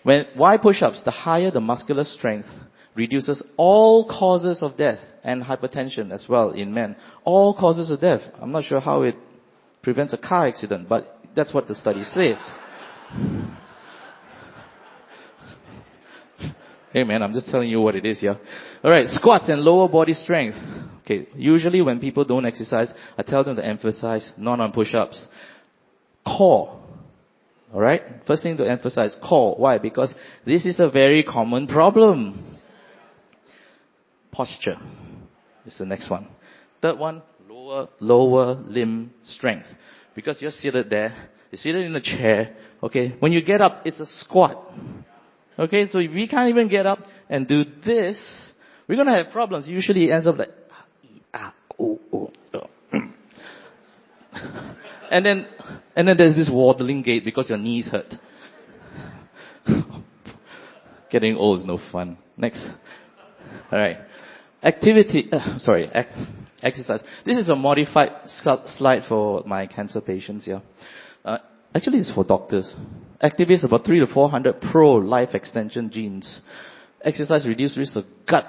[SPEAKER 2] Why push-ups? The higher the muscular strength reduces all causes of death and hypertension as well in men. All causes of death. I'm not sure how it prevents a car accident, but that's what the study says. Hey man, I'm just telling you what it is here. Alright, squats and lower body strength. Okay, usually when people don't exercise, I tell them to emphasize not on push-ups. Core. Alright? First thing to emphasize, core. Why? Because this is a very common problem. Posture is the next one. Third one, lower limb strength. Because you're seated there, you're seated in a chair, okay? When you get up, it's a squat. Okay, so if we can't even get up and do this, we're gonna have problems. Usually it ends up like, and then there's this waddling gait because your knees hurt. Getting old is no fun. Next. Alright. Exercise. This is a modified slide for my cancer patients here. Actually, it's for doctors. Activates about 300 to 400 pro-life extension genes. Exercise reduces risk of gut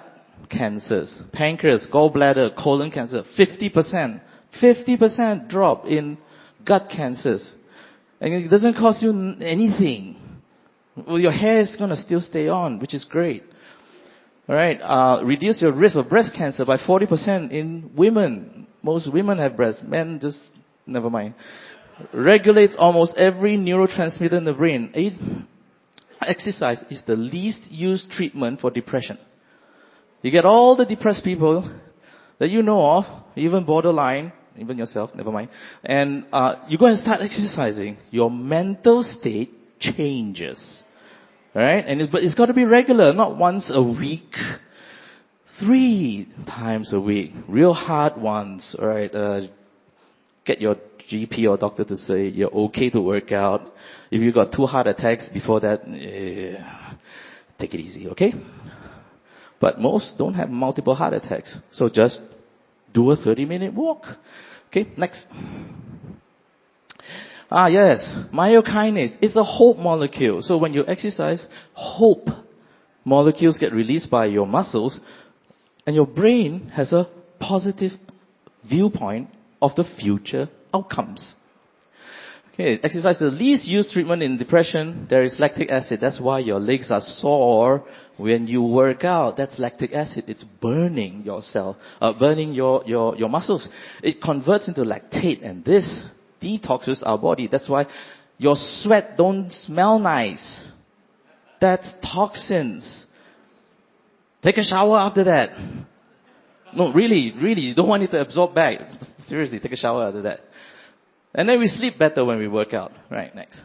[SPEAKER 2] cancers, pancreas, gallbladder, colon cancer. 50% drop in gut cancers. And it doesn't cost you anything. Well, your hair is going to still stay on, which is great. Alright, reduce your risk of breast cancer by 40% in women. Most women have breast. Men just, never mind. Regulates almost every neurotransmitter in the brain. Exercise is the least used treatment for depression. You get all the depressed people that you know of, even borderline, even yourself, never mind. And you go and start exercising. Your mental state changes. Alright? But it's got to be regular, not once a week. 3 times a week. Real hard ones. Alright? Get your GP or doctor to say you're okay to work out. If you got 2 heart attacks before that, take it easy, okay? But most don't have multiple heart attacks. So just do a 30-minute walk. Okay, next. Yes, myokinase. It's a hope molecule. So when you exercise, hope molecules get released by your muscles, and your brain has a positive viewpoint of the future outcomes. Okay, exercise is the least used treatment in depression. There is lactic acid. That's why your legs are sore when you work out. That's lactic acid. It's burning your your muscles. It converts into lactate, and this detoxes our body. That's why your sweat don't smell nice. That's toxins. Take a shower after that. No, really, you don't want it to absorb back. Seriously, take a shower after that. And then we sleep better when we work out. Right, next.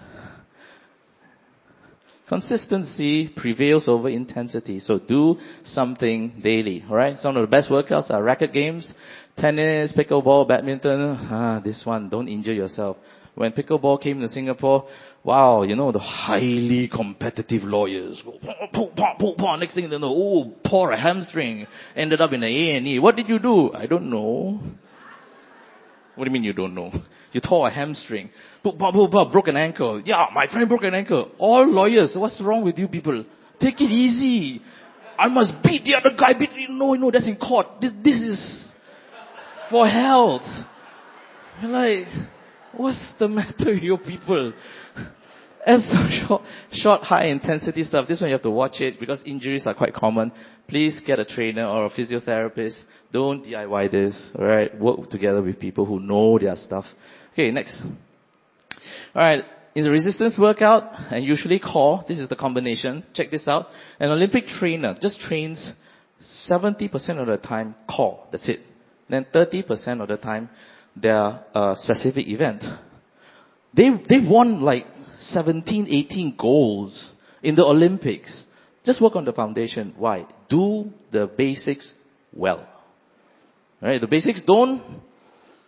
[SPEAKER 2] Consistency prevails over intensity. So do something daily. Alright? Some of the best workouts are racket games, tennis, pickleball, badminton. This one, don't injure yourself. When pickleball came to Singapore, wow, the highly competitive lawyers go, next thing they know, tore a hamstring, ended up in the A&E. What did you do? I don't know. What do you mean you don't know? You tore a hamstring. Broke an ankle. Yeah, my friend broke an ankle. All lawyers. What's wrong with you people? Take it easy. I must beat the other guy. No, that's in court. This is for health. You're like, what's the matter with you people? As the short, high-intensity stuff, this one you have to watch it because injuries are quite common. Please get a trainer or a physiotherapist. Don't DIY this, alright? Work together with people who know their stuff. Okay, next. Alright, in the resistance workout, and usually core, this is the combination. Check this out. An Olympic trainer just trains 70% of the time core. That's it. Then 30% of the time, their specific event. They won like 17, 18 golds in the Olympics. Just work on the foundation. Why? Do the basics well. Right? The basics don't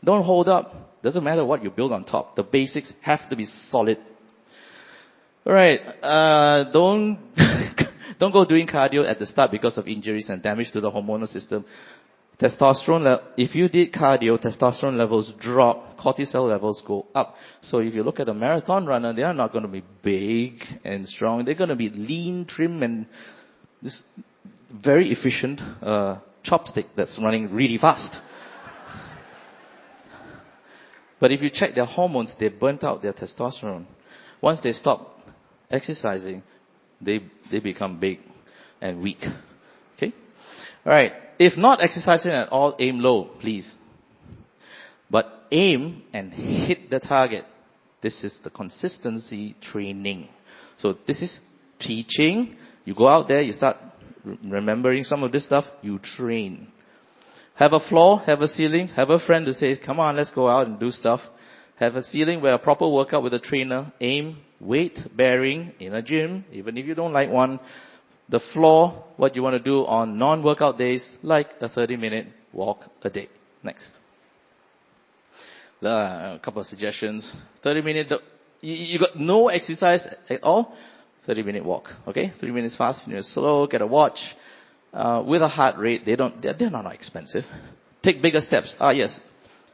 [SPEAKER 2] hold up. Doesn't matter what you build on top. The basics have to be solid. Alright, don't go doing cardio at the start because of injuries and damage to the hormonal system. Testosterone, if you did cardio, testosterone levels drop, cortisol levels go up. So if you look at a marathon runner, they are not going to be big and strong. They're going to be lean, trim, and this very efficient chopstick that's running really fast. But if you check their hormones, they burnt out their testosterone. Once they stop exercising, they become big and weak. Okay? Alright. If not exercising at all, aim low, please. But aim and hit the target. This is the consistency training. So this is teaching. You go out there, you start remembering some of this stuff, you train. Have a floor, have a ceiling, have a friend who says, come on, let's go out and do stuff. Have a ceiling where a proper workout with a trainer. Aim, weight bearing in a gym, even if you don't like one. The floor, what you want to do on non-workout days, like a 30-minute walk a day. Next. A couple of suggestions. 30-minute, you got no exercise at all, 30-minute walk. Okay? 3 minutes fast, 3 minutes slow, get a watch. With a heart rate, they're not expensive. Take bigger steps. Yes.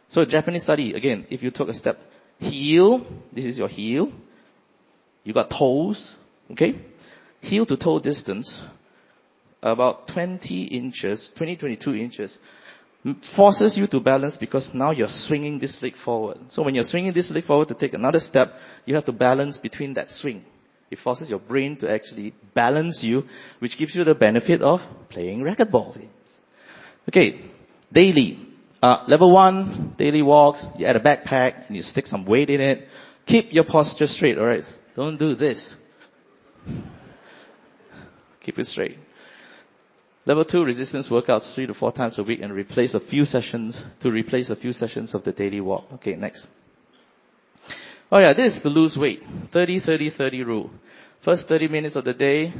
[SPEAKER 2] So Japanese study, again, if you took a step, heel, this is your heel. You got toes, okay? Heel to toe distance, about 22 inches, forces you to balance because now you're swinging this leg forward. So when you're swinging this leg forward to take another step, you have to balance between that swing. It forces your brain to actually balance you, which gives you the benefit of playing racquetball. Okay, daily. Level 1, daily walks. You add a backpack and you stick some weight in it. Keep your posture straight, alright? Don't do this. Keep it straight. Level 2, resistance workouts 3 to 4 times a week and replace a few sessions of the daily walk. Okay, next. Oh yeah, this is to lose weight. 30-30-30 rule. First 30 minutes of the day,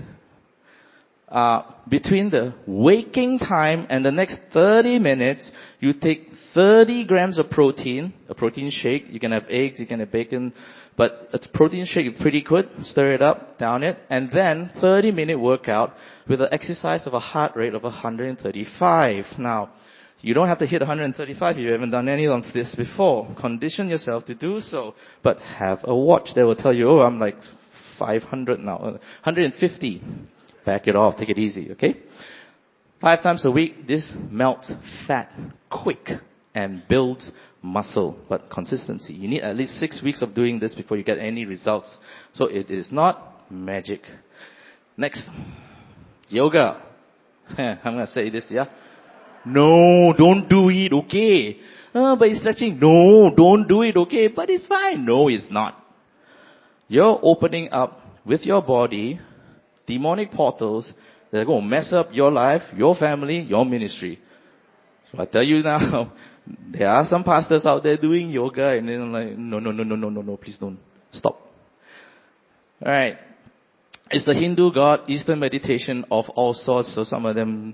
[SPEAKER 2] between the waking time and the next 30 minutes, you take 30 grams of protein, a protein shake. You can have eggs, you can have bacon, but a protein shake is pretty good. Stir it up, down it, and then 30-minute workout with an exercise of a heart rate of 135. Now, you don't have to hit 135 if you haven't done any of this before. Condition yourself to do so, but have a watch that will tell you, oh, I'm like 500 now, 150. Back it off, take it easy, okay? 5 times a week, this melts fat quick and builds muscle, but consistency. You need at least 6 weeks of doing this before you get any results. So it is not magic. Next, yoga. I'm going to say this, yeah? No, don't do it, okay? But it's stretching. No, don't do it, okay? But it's fine. No, it's not. You're opening up with your body demonic portals that are going to mess up your life, your family, your ministry. So I tell you now, there are some pastors out there doing yoga and then I'm like, no, please don't. Stop. Alright. It's the Hindu god, Eastern meditation of all sorts. So some of them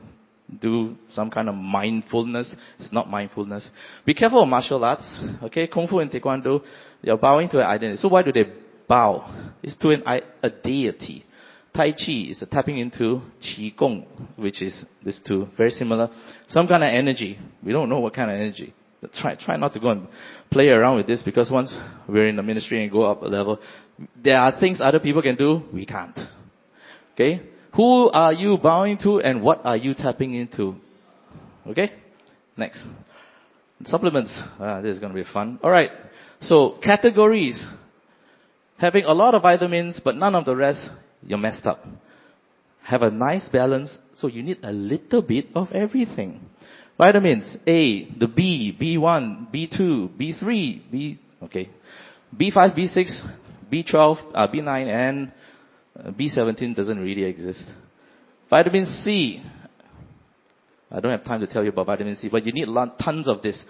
[SPEAKER 2] do some kind of mindfulness. It's not mindfulness. Be careful of martial arts. Okay, Kung Fu and Taekwondo, you're bowing to an identity. So why do they bow? It's to a deity. Tai Chi is a tapping into Qi Gong, which is these two, very similar. Some kind of energy. We don't know what kind of energy. Try not to go and play around with this, because once we're in the ministry and go up a level, there are things other people can do, we can't. Okay? Who are you bowing to and what are you tapping into? Okay? Next. Supplements. This is going to be fun. Alright. So, categories. Having a lot of vitamins, but none of the rest, you're messed up. Have a nice balance, so you need a little bit of everything. Vitamins, A, the B, B1, B2, B3, B5, B6, B12, B9, and B17 doesn't really exist. Vitamin C. I don't have time to tell you about vitamin C, but you need tons of this.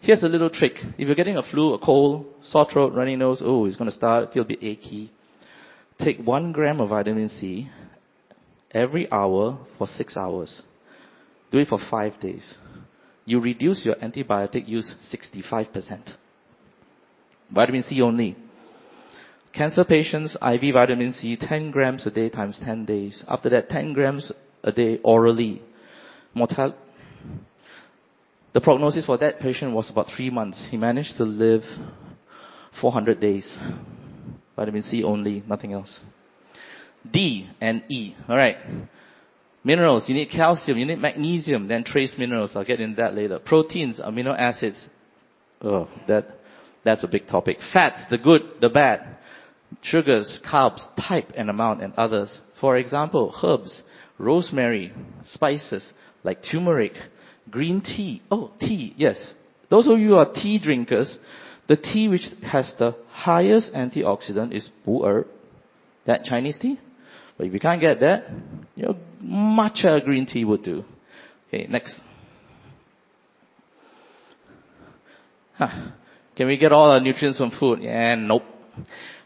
[SPEAKER 2] Here's a little trick. If you're getting a flu, a cold, sore throat, runny nose, it's going to start, feel a bit achy. Take 1 gram of vitamin C every hour for 6 hours. Do it for 5 days. You reduce your antibiotic use 65%. Vitamin C only. Cancer patients, IV vitamin C, 10 grams a day times 10 days. After that, 10 grams a day orally. The prognosis for that patient was about 3 months. He managed to live 400 days. Vitamin C only, nothing else. D and E. Alright. Minerals. You need calcium, you need magnesium, then trace minerals. I'll get into that later. Proteins, amino acids. That's a big topic. Fats, the good, the bad. Sugars, carbs, type and amount, and others. For example, herbs, rosemary, spices like turmeric, green tea. Tea, yes. Those of you who are tea drinkers, the tea which has the highest antioxidant is pu'er, that Chinese tea. But if you can't get that, matcha green tea would do. Okay, next. Can we get all our nutrients from food? Nope.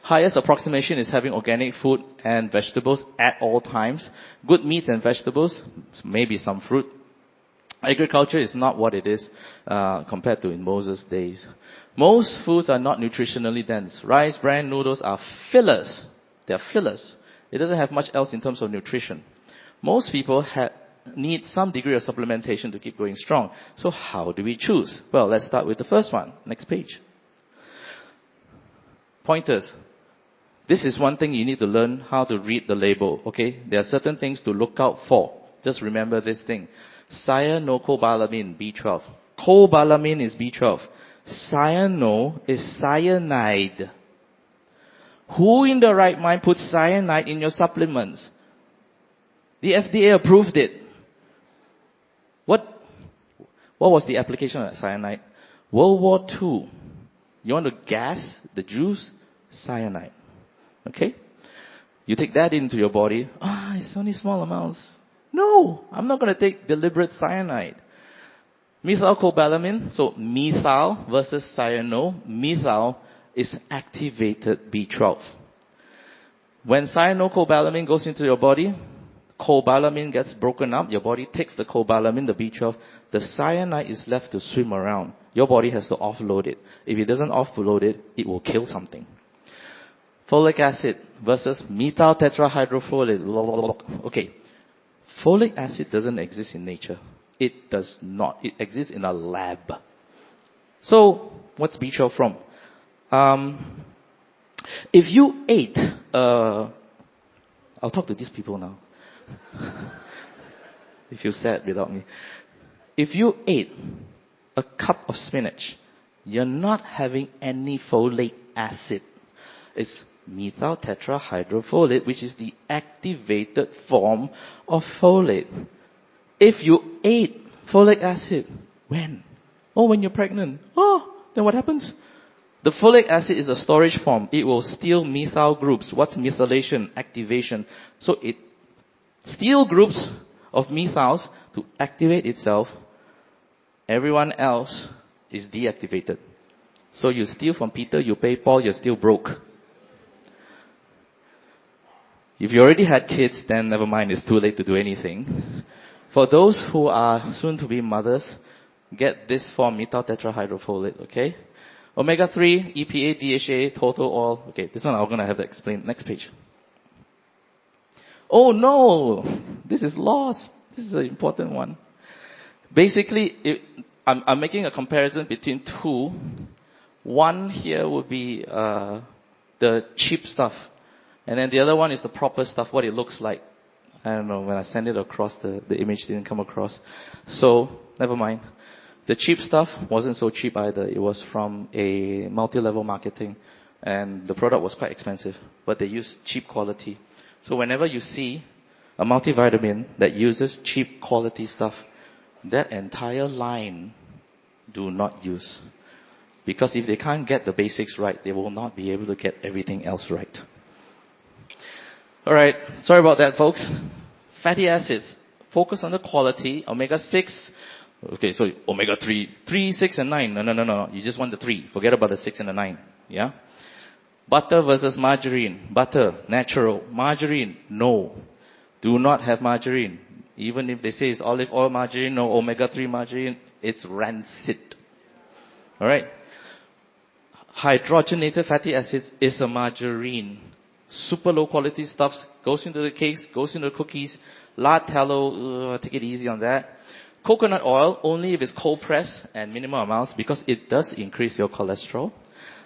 [SPEAKER 2] Highest approximation is having organic food and vegetables at all times. Good meats and vegetables, maybe some fruit. Agriculture is not what it is compared to in Moses' days. Most foods are not nutritionally dense. Rice, bran, noodles are fillers. They're fillers. It doesn't have much else in terms of nutrition. Most people need some degree of supplementation to keep going strong. So how do we choose? Well, let's start with the first one. Next page. Pointers. This is one thing you need to learn how to read the label, okay? There are certain things to look out for. Just remember this thing. Cyanocobalamin, B12. Cobalamin is B12. Cyano is cyanide. Who in the right mind puts cyanide in your supplements? The FDA approved it. What was the application of cyanide? World War II. You want to gas the Jews? Cyanide. Okay? You take that into your body. It's only small amounts. No, I'm not going to take deliberate cyanide. Methylcobalamin, so methyl versus cyano. Methyl is activated B12. When cyanocobalamin goes into your body, cobalamin gets broken up. Your body takes the cobalamin, the B12. The cyanide is left to swim around. Your body has to offload it. If it doesn't offload it, it will kill something. Folic acid versus methyl tetrahydrofolate. Okay. Folic acid doesn't exist in nature. It does not. It exists in a lab. So, what's B12 from? If you ate, I'll talk to these people now. They feel sad without me. If you ate a cup of spinach, you're not having any folic acid. It's methyl tetrahydrofolate, which is the activated form of folate. If you ate folic acid, when? When you're pregnant. Then what happens? The folic acid is a storage form. It will steal methyl groups. What's methylation? Activation. So it steals groups of methyls to activate itself. Everyone else is deactivated. So you steal from Peter, you pay Paul, you're still broke. If you already had kids, then never mind, it's too late to do anything. For those who are soon to be mothers, get this form, methyl tetrahydrofolate, okay? Omega-3, EPA, DHA, total oil. Okay, this one I'm going to have to explain. Next page. Oh no! This is lost. This is an important one. Basically, I'm making a comparison between two. One here would be the cheap stuff. And then the other one is the proper stuff, what it looks like. I don't know, when I sent it across, the image didn't come across. So, never mind. The cheap stuff wasn't so cheap either. It was from a multi-level marketing. And the product was quite expensive. But they used cheap quality. So whenever you see a multivitamin that uses cheap quality stuff, that entire line do not use. Because if they can't get the basics right, they will not be able to get everything else right. Alright, sorry about that folks. Fatty acids, focus on the quality. Omega-6, okay, so omega-3, 3, 6 and 9. No. You just want the 3. Forget about the 6 and the 9. Yeah? Butter versus margarine. Butter, natural. Margarine, no. Do not have margarine. Even if they say it's olive oil margarine, no omega-3 margarine, it's rancid. Alright? Hydrogenated fatty acids is a margarine. Super low quality stuff goes into the cakes, goes into the cookies. Lard, tallow, take it easy on that. Coconut oil, only if it's cold pressed and minimal amounts because it does increase your cholesterol.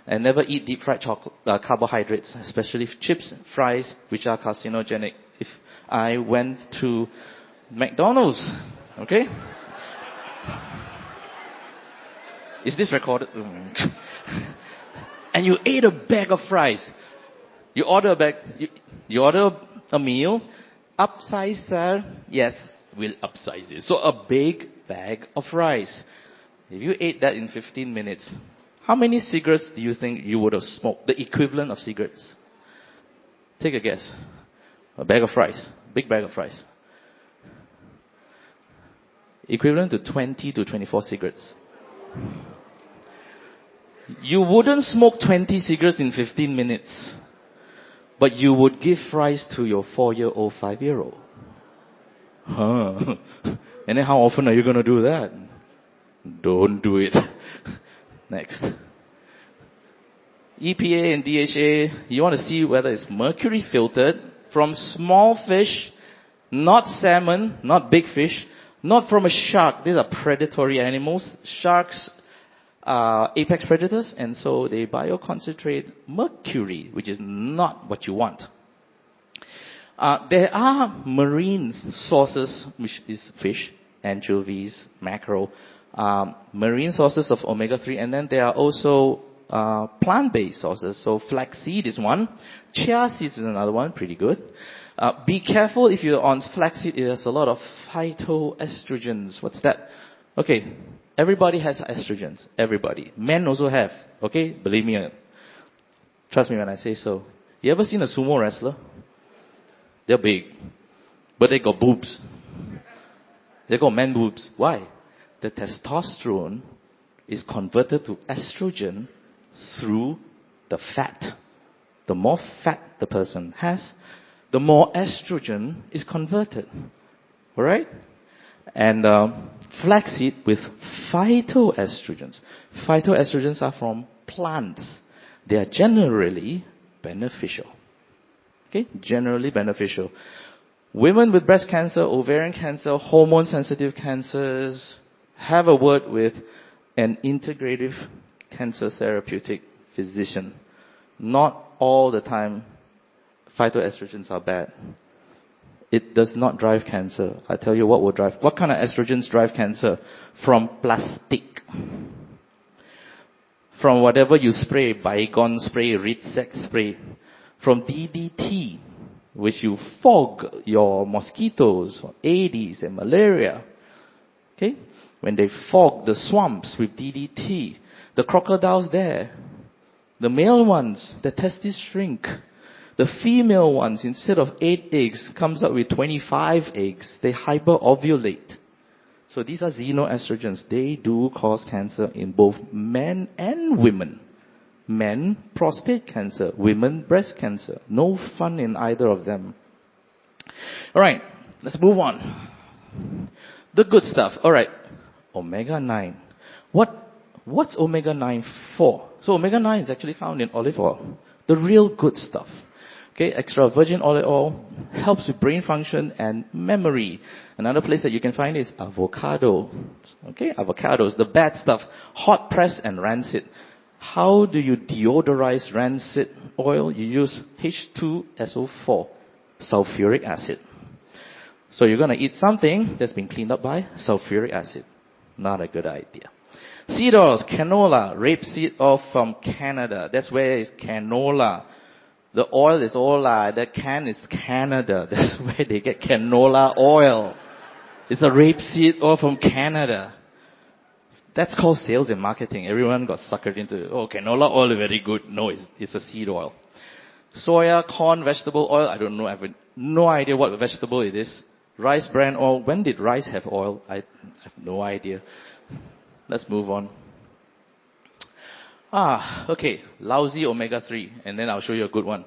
[SPEAKER 2] And never eat deep fried carbohydrates, especially chips, fries, which are carcinogenic. If I went to McDonald's, okay? Is this recorded? And you ate a bag of fries. You order a bag, you order a meal, upsize, sir? Yes, we'll upsize it. So a big bag of rice. If you ate that in 15 minutes, how many cigarettes do you think you would have smoked? The equivalent of cigarettes. Take a guess. A bag of rice. Big bag of rice. Equivalent to 20 to 24 cigarettes. You wouldn't smoke 20 cigarettes in 15 minutes. But you would give fries to your 4-year-old, 5-year-old. Huh. And then how often are you going to do that? Don't do it. Next. EPA and DHA, you want to see whether it's mercury filtered from small fish, not salmon, not big fish, not from a shark. These are predatory animals. Sharks are apex predators, and so they bioconcentrate mercury, which is not what you want. There are marine sources, which is fish, anchovies, mackerel, marine sources of omega-3, and then there are also plant-based sources. So flaxseed is one. Chia seeds is another one, pretty good. Be careful if you're on flaxseed, it has a lot of phytoestrogens. What's that? Okay, everybody has estrogens. Everybody. Men also have. Okay, believe me. Trust me when I say so. You ever seen a sumo wrestler? They're big. But they got boobs. They got man boobs. Why? The testosterone is converted to estrogen through the fat. The more fat the person has, the more estrogen is converted. Alright? And flaxseed with phytoestrogens. Phytoestrogens are from plants. They are generally beneficial. Okay? Generally beneficial. Women with breast cancer, ovarian cancer, hormone-sensitive cancers, have a word with an integrative cancer therapeutic physician. Not all the time phytoestrogens are bad. It does not drive cancer. I tell you what will drive. What kind of estrogens drive cancer? From plastic. From whatever you spray, Baygon spray, Ridsex spray. From DDT, which you fog your mosquitoes, for Aedes and malaria. Okay? When they fog the swamps with DDT, the crocodiles there, the male ones, the testes shrink. The female ones, instead of 8 eggs, comes up with 25 eggs. They hyperovulate. So these are xenoestrogens. They do cause cancer in both men and women. Men, prostate cancer. Women, breast cancer. No fun in either of them. Alright, let's move on. The good stuff. Alright, omega-9. What's omega-9 for? So omega-9 is actually found in olive oil. The real good stuff. Okay, extra virgin olive oil helps with brain function and memory. Another place that you can find is avocado. Okay, avocados, the bad stuff. Hot press and rancid. How do you deodorize rancid oil? You use H2SO4, sulfuric acid. So you're going to eat something that's been cleaned up by sulfuric acid. Not a good idea. Seed oils, canola, rapeseed oil from Canada. That's where it's canola. The oil is ola. The can is Canada. That's where they get canola oil. It's a rapeseed oil from Canada. That's called sales and marketing. Everyone got suckered into, canola oil is very good. No, it's a seed oil. Soya, corn, vegetable oil. I don't know. I have no idea what vegetable it is. Rice bran oil. When did rice have oil? I have no idea. Let's move on. Okay. Lousy omega-3. And then I'll show you a good one.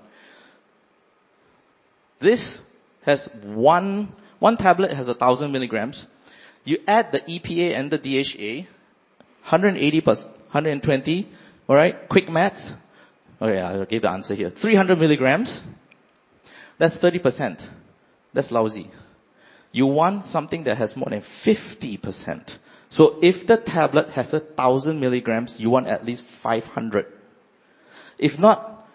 [SPEAKER 2] This has one tablet has 1,000 milligrams. You add the EPA and the DHA, 180 plus 120. Alright, quick maths. Okay, I'll give the answer here. 300 milligrams. That's 30%. That's lousy. You want something that has more than 50%. So if the tablet has 1,000 milligrams, you want at least 500. If not,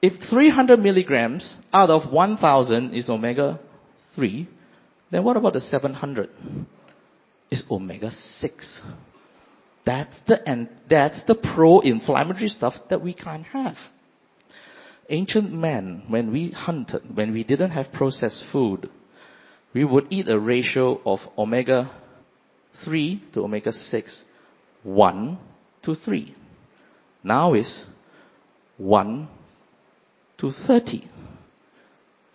[SPEAKER 2] if 300 milligrams out of 1,000 is omega-3, then what about the 700? It's omega-6. That's the pro-inflammatory stuff that we can't have. Ancient men, when we hunted, when we didn't have processed food, we would eat a ratio of omega-3 to omega-6, 1 to 3. Now is 1 to 30.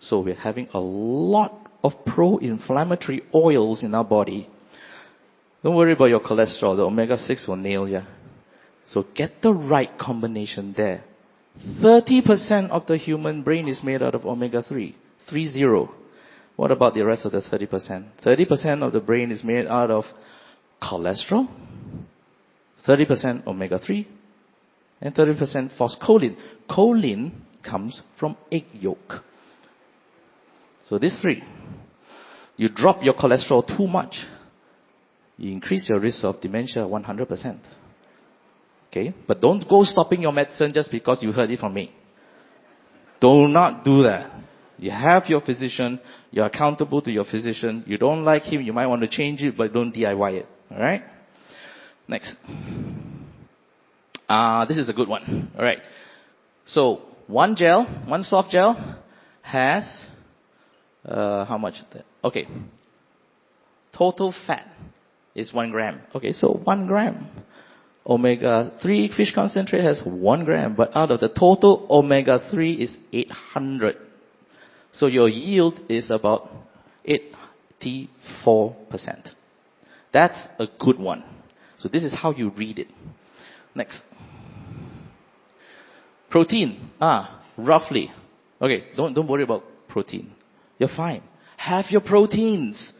[SPEAKER 2] So we're having a lot of pro-inflammatory oils in our body. Don't worry about your cholesterol. The omega-6 will nail you. So get the right combination there. 30% of the human brain is made out of omega-3. 30. What about the rest of the 30%? 30% of the brain is made out of cholesterol, 30% omega-3, and 30% phosphocholine. Choline comes from egg yolk. So these three. You drop your cholesterol too much, you increase your risk of dementia 100%. Okay? But don't go stopping your medicine just because you heard it from me. Do not do that. You have your physician. You're accountable to your physician. You don't like him, you might want to change it, but don't DIY it. Alright? Next. This is a good one. Alright. So, one soft gel has, how much? Okay. Total fat is 1 gram. Okay, so 1 gram. Omega-3 fish concentrate has 1 gram, but out of the total omega-3 is 800. So your yield is about 84%. That's a good one. So this is how you read it. Next. Protein. Roughly. Okay, don't worry about protein. You're fine. Have your proteins.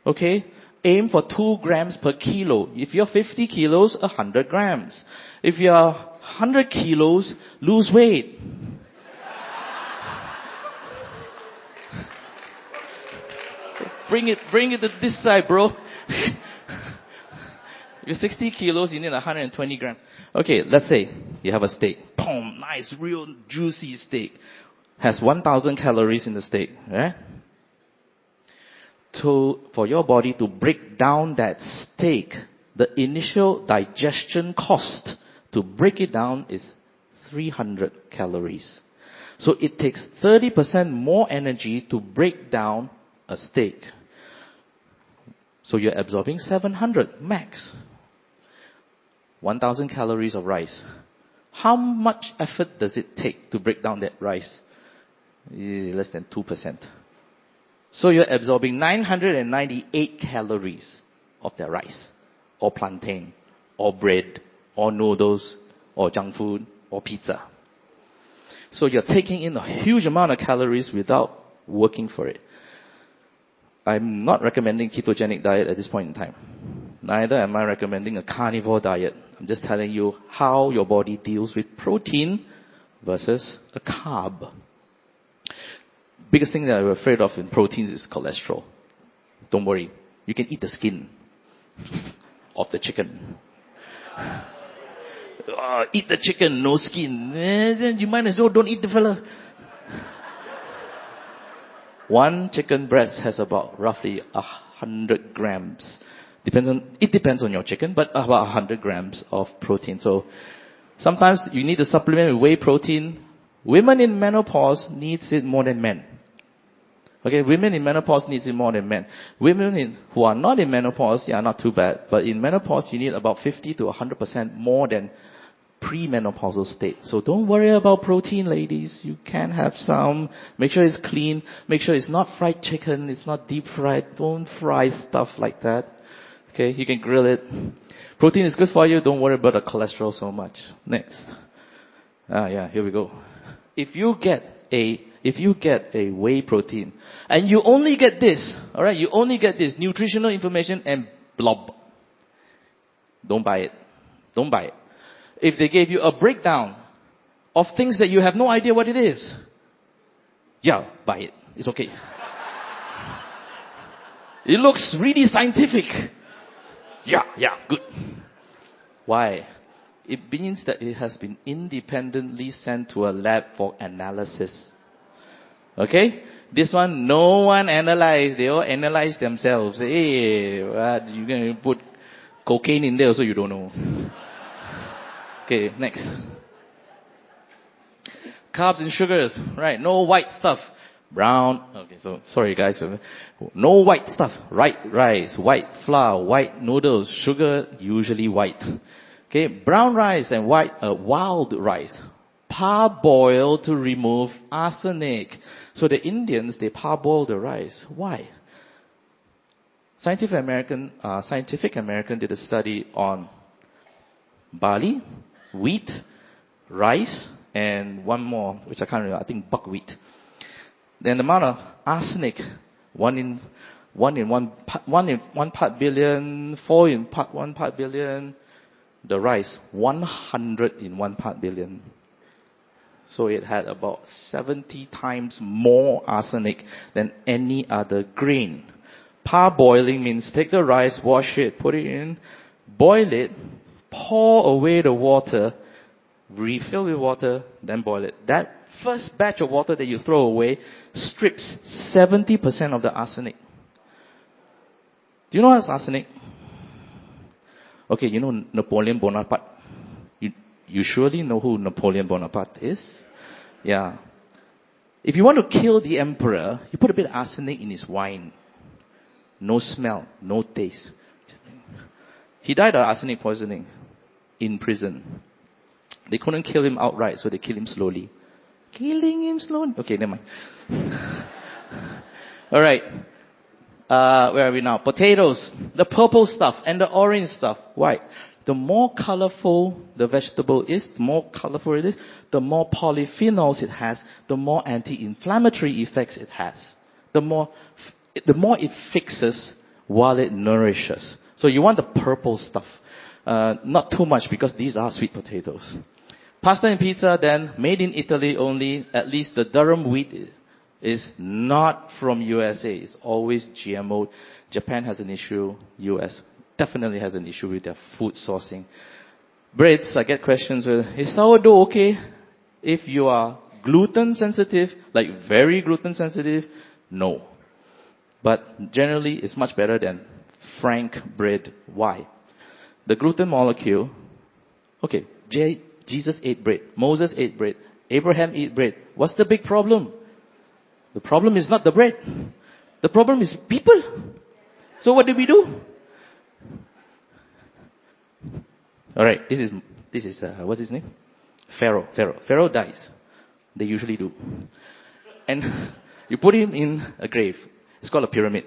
[SPEAKER 2] Okay? Aim for 2 grams per kilo. If you're 50 kilos, 100 grams. If you're 100 kilos, lose weight. Bring it to this side, bro. If you're 60 kilos, you need 120 grams. Okay, let's say you have a steak. Boom, nice, real juicy steak. Has 1,000 calories in the steak. Right? For your body to break down that steak, the initial digestion cost to break it down is 300 calories. So it takes 30% more energy to break down a steak. So you're absorbing 700 max. 1,000 calories of rice. How much effort does it take to break down that rice? Less than 2%. So you're absorbing 998 calories of that rice, or plantain, or bread, or noodles, or junk food, or pizza. So you're taking in a huge amount of calories without working for it. I'm not recommending ketogenic diet at this point in time. Neither am I recommending a carnivore diet. I'm just telling you how your body deals with protein versus a carb. Biggest thing that I'm afraid of in proteins is cholesterol. Don't worry. You can eat the skin of the chicken. Eat the chicken, no skin. Then you might as well don't eat the fella. One chicken breast has about roughly 100 grams. It depends on your chicken, but about 100 grams of protein. So sometimes you need to supplement with whey protein. Women in menopause needs it more than men. Okay, women in menopause needs it more than men. Women who are not in menopause, yeah, not too bad. But in menopause, you need about 50 to 100% more than premenopausal state. So don't worry about protein, ladies. You can have some. Make sure it's clean. Make sure it's not fried chicken. It's not deep fried. Don't fry stuff like that. Okay, you can grill it. Protein is good for you. Don't worry about the cholesterol so much. Next. Here we go. If you get a whey protein, and you only get this, alright, you only get this nutritional information and blob. Don't buy it. Don't buy it. If they gave you a breakdown of things that you have no idea what it is, yeah, buy it. It's okay. It looks really scientific. Yeah, good. Why? It means that it has been independently sent to a lab for analysis. Okay? This one, no one analyzed. They all analyze themselves. Hey, you're going to put cocaine in there so you don't know. Okay, next. Carbs and sugars, right? No white stuff. Brown. Okay, so sorry guys. No white stuff. White rice, white flour, white noodles, sugar, usually white. Okay, brown rice and white wild rice. Parboil to remove arsenic. So the Indians, they parboil the rice. Why? Scientific American did a study on barley, wheat, rice, and one more, which I can't remember, I think buckwheat. Then the amount of arsenic, one in one part billion, 4 in one part billion. The rice, 100 in 1 part billion. So it had about 70 times more arsenic than any other grain. Parboiling means take the rice, wash it, put it in, boil it, pour away the water, refill with water, then boil it. That first batch of water that you throw away strips 70% of the arsenic. Do you know what's arsenic? Okay, you know Napoleon Bonaparte. You surely know who Napoleon Bonaparte is. Yeah. If you want to kill the emperor, you put a bit of arsenic in his wine. No smell, no taste. He died of arsenic poisoning in prison. They couldn't kill him outright, so they killed him slowly. Killing him slowly. Okay, never mind. Alright. Where are we now? Potatoes. The purple stuff and the orange stuff. Why? The more colorful the vegetable is, the more colorful it is, the more polyphenols it has, the more anti-inflammatory effects it has. The more it fixes while it nourishes. So you want the purple stuff. Not too much because these are sweet potatoes. Pasta and pizza then, made in Italy only, at least the durum wheat is not from USA. It's always GMO. Japan has an issue. US definitely has an issue with their food sourcing. Breads, I get questions with, is sourdough okay if you are gluten sensitive, like very gluten sensitive? No. But generally, it's much better than frank bread. Why? The gluten molecule, okay, Jesus ate bread. Moses ate bread. Abraham ate bread. What's the big problem? The problem is not the bread. The problem is people. So what did we do? Alright, this is what's his name? Pharaoh. Pharaoh dies. They usually do. And you put him in a grave. It's called a pyramid.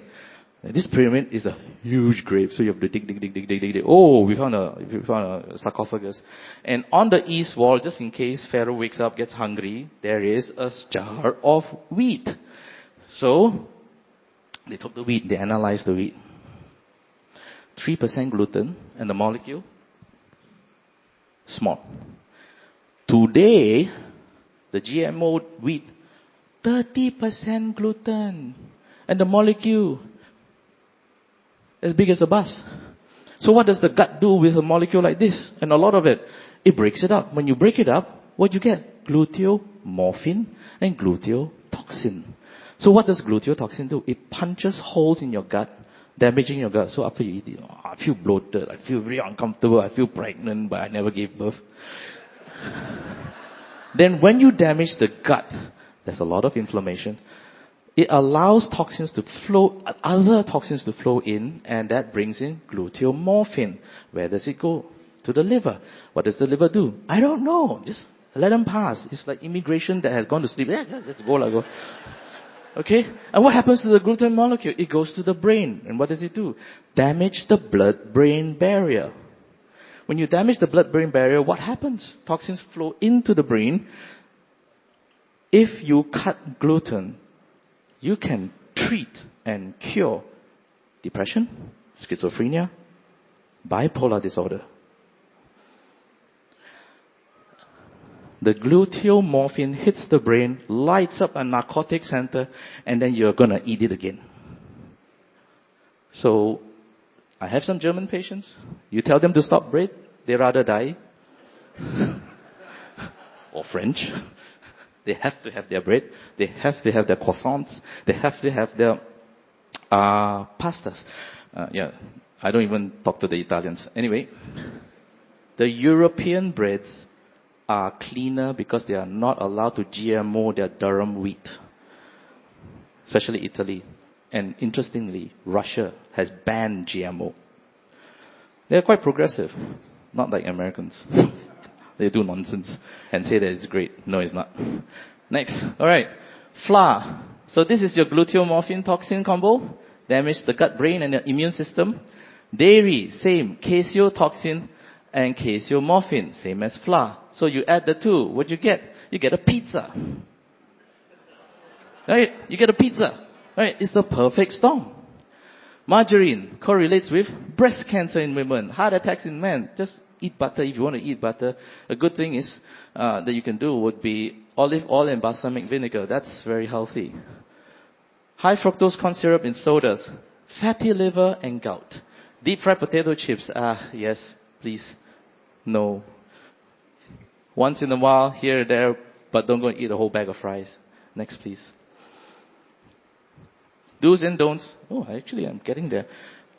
[SPEAKER 2] And this pyramid is a huge grave, so you have to dig. Oh, we found a sarcophagus. And on the east wall, just in case Pharaoh wakes up, gets hungry, there is a jar of wheat. So, They took the wheat, they analyzed the wheat. 3% gluten, and the molecule, small. Today, the GMO wheat, 30% gluten, and the molecule, as big as a bus. So what does the gut do with a molecule like this? And a lot of it, it breaks it up. When you break it up, what you get? Gluteomorphin and gluteotoxin. So what does gluteotoxin do? It punches holes in your gut, damaging your gut. So after you eat it, I feel bloated, I feel very uncomfortable, I feel pregnant, but I never gave birth. Then when you damage the gut, there's a lot of inflammation. It allows toxins to flow, other toxins to flow in, and that brings in gluteomorphin. Where does it go? To the liver. What does the liver do? I don't know. Just let them pass. It's like immigration that has gone to sleep. Yeah, let's go, let go. Okay? And what happens to the gluten molecule? It goes to the brain. And what does it do? Damage the blood-brain barrier. When you damage the blood-brain barrier, what happens? Toxins flow into the brain. If you cut gluten, you can treat and cure depression, schizophrenia, bipolar disorder. The gluteomorphin hits the brain, lights up a narcotic center, and then you're going to eat it again. So, I have some German patients. You tell them to stop bread, they rather die. Or French. They have to have their bread. They have to have their croissants. They have to have their pastas. I don't even talk to the Italians. Anyway, the European breads are cleaner because they are not allowed to GMO their durum wheat. Especially Italy. And interestingly, Russia has banned GMO. They're quite progressive. Not like Americans. They do nonsense and say that it's great. No, it's not. Next. Alright. Flour. So this is your gluteomorphin toxin combo. Damage the gut, brain, and the immune system. Dairy, same. Caseotoxin and caseomorphin, same as flour. So you add the two. What you get? You get a pizza. Right? You get a pizza. Right? It's the perfect storm. Margarine correlates with breast cancer in women, heart attacks in men. Just eat butter if you want to eat butter. A good thing is that you can do would be olive oil and balsamic vinegar. That's very healthy. High fructose corn syrup in sodas. Fatty liver and gout. Deep fried potato chips. Yes, please. No. Once in a while, here or there, but don't go and eat a whole bag of fries. Next, please. Do's and don'ts. Oh, actually, I'm getting there.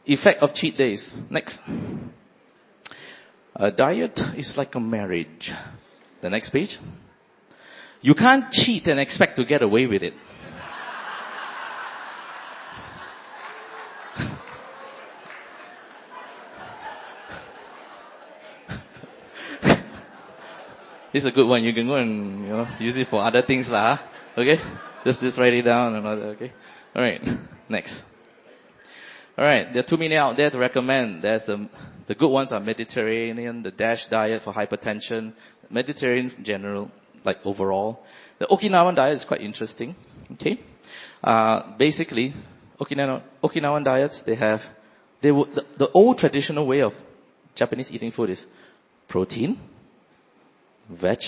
[SPEAKER 2] Effect of cheat days. Next. A diet is like a marriage. The next page. You can't cheat and expect to get away with it. This is a good one. You can go and use it for other things lah. Okay? Just write it down and other. Okay? All right. Next. All right. There are too many out there to recommend. There's the good ones are Mediterranean, the DASH diet for hypertension, Mediterranean in general, like overall. The Okinawan diet is quite interesting. Okay. Basically, Okinawan diets, the old traditional way of Japanese eating food is protein, veg,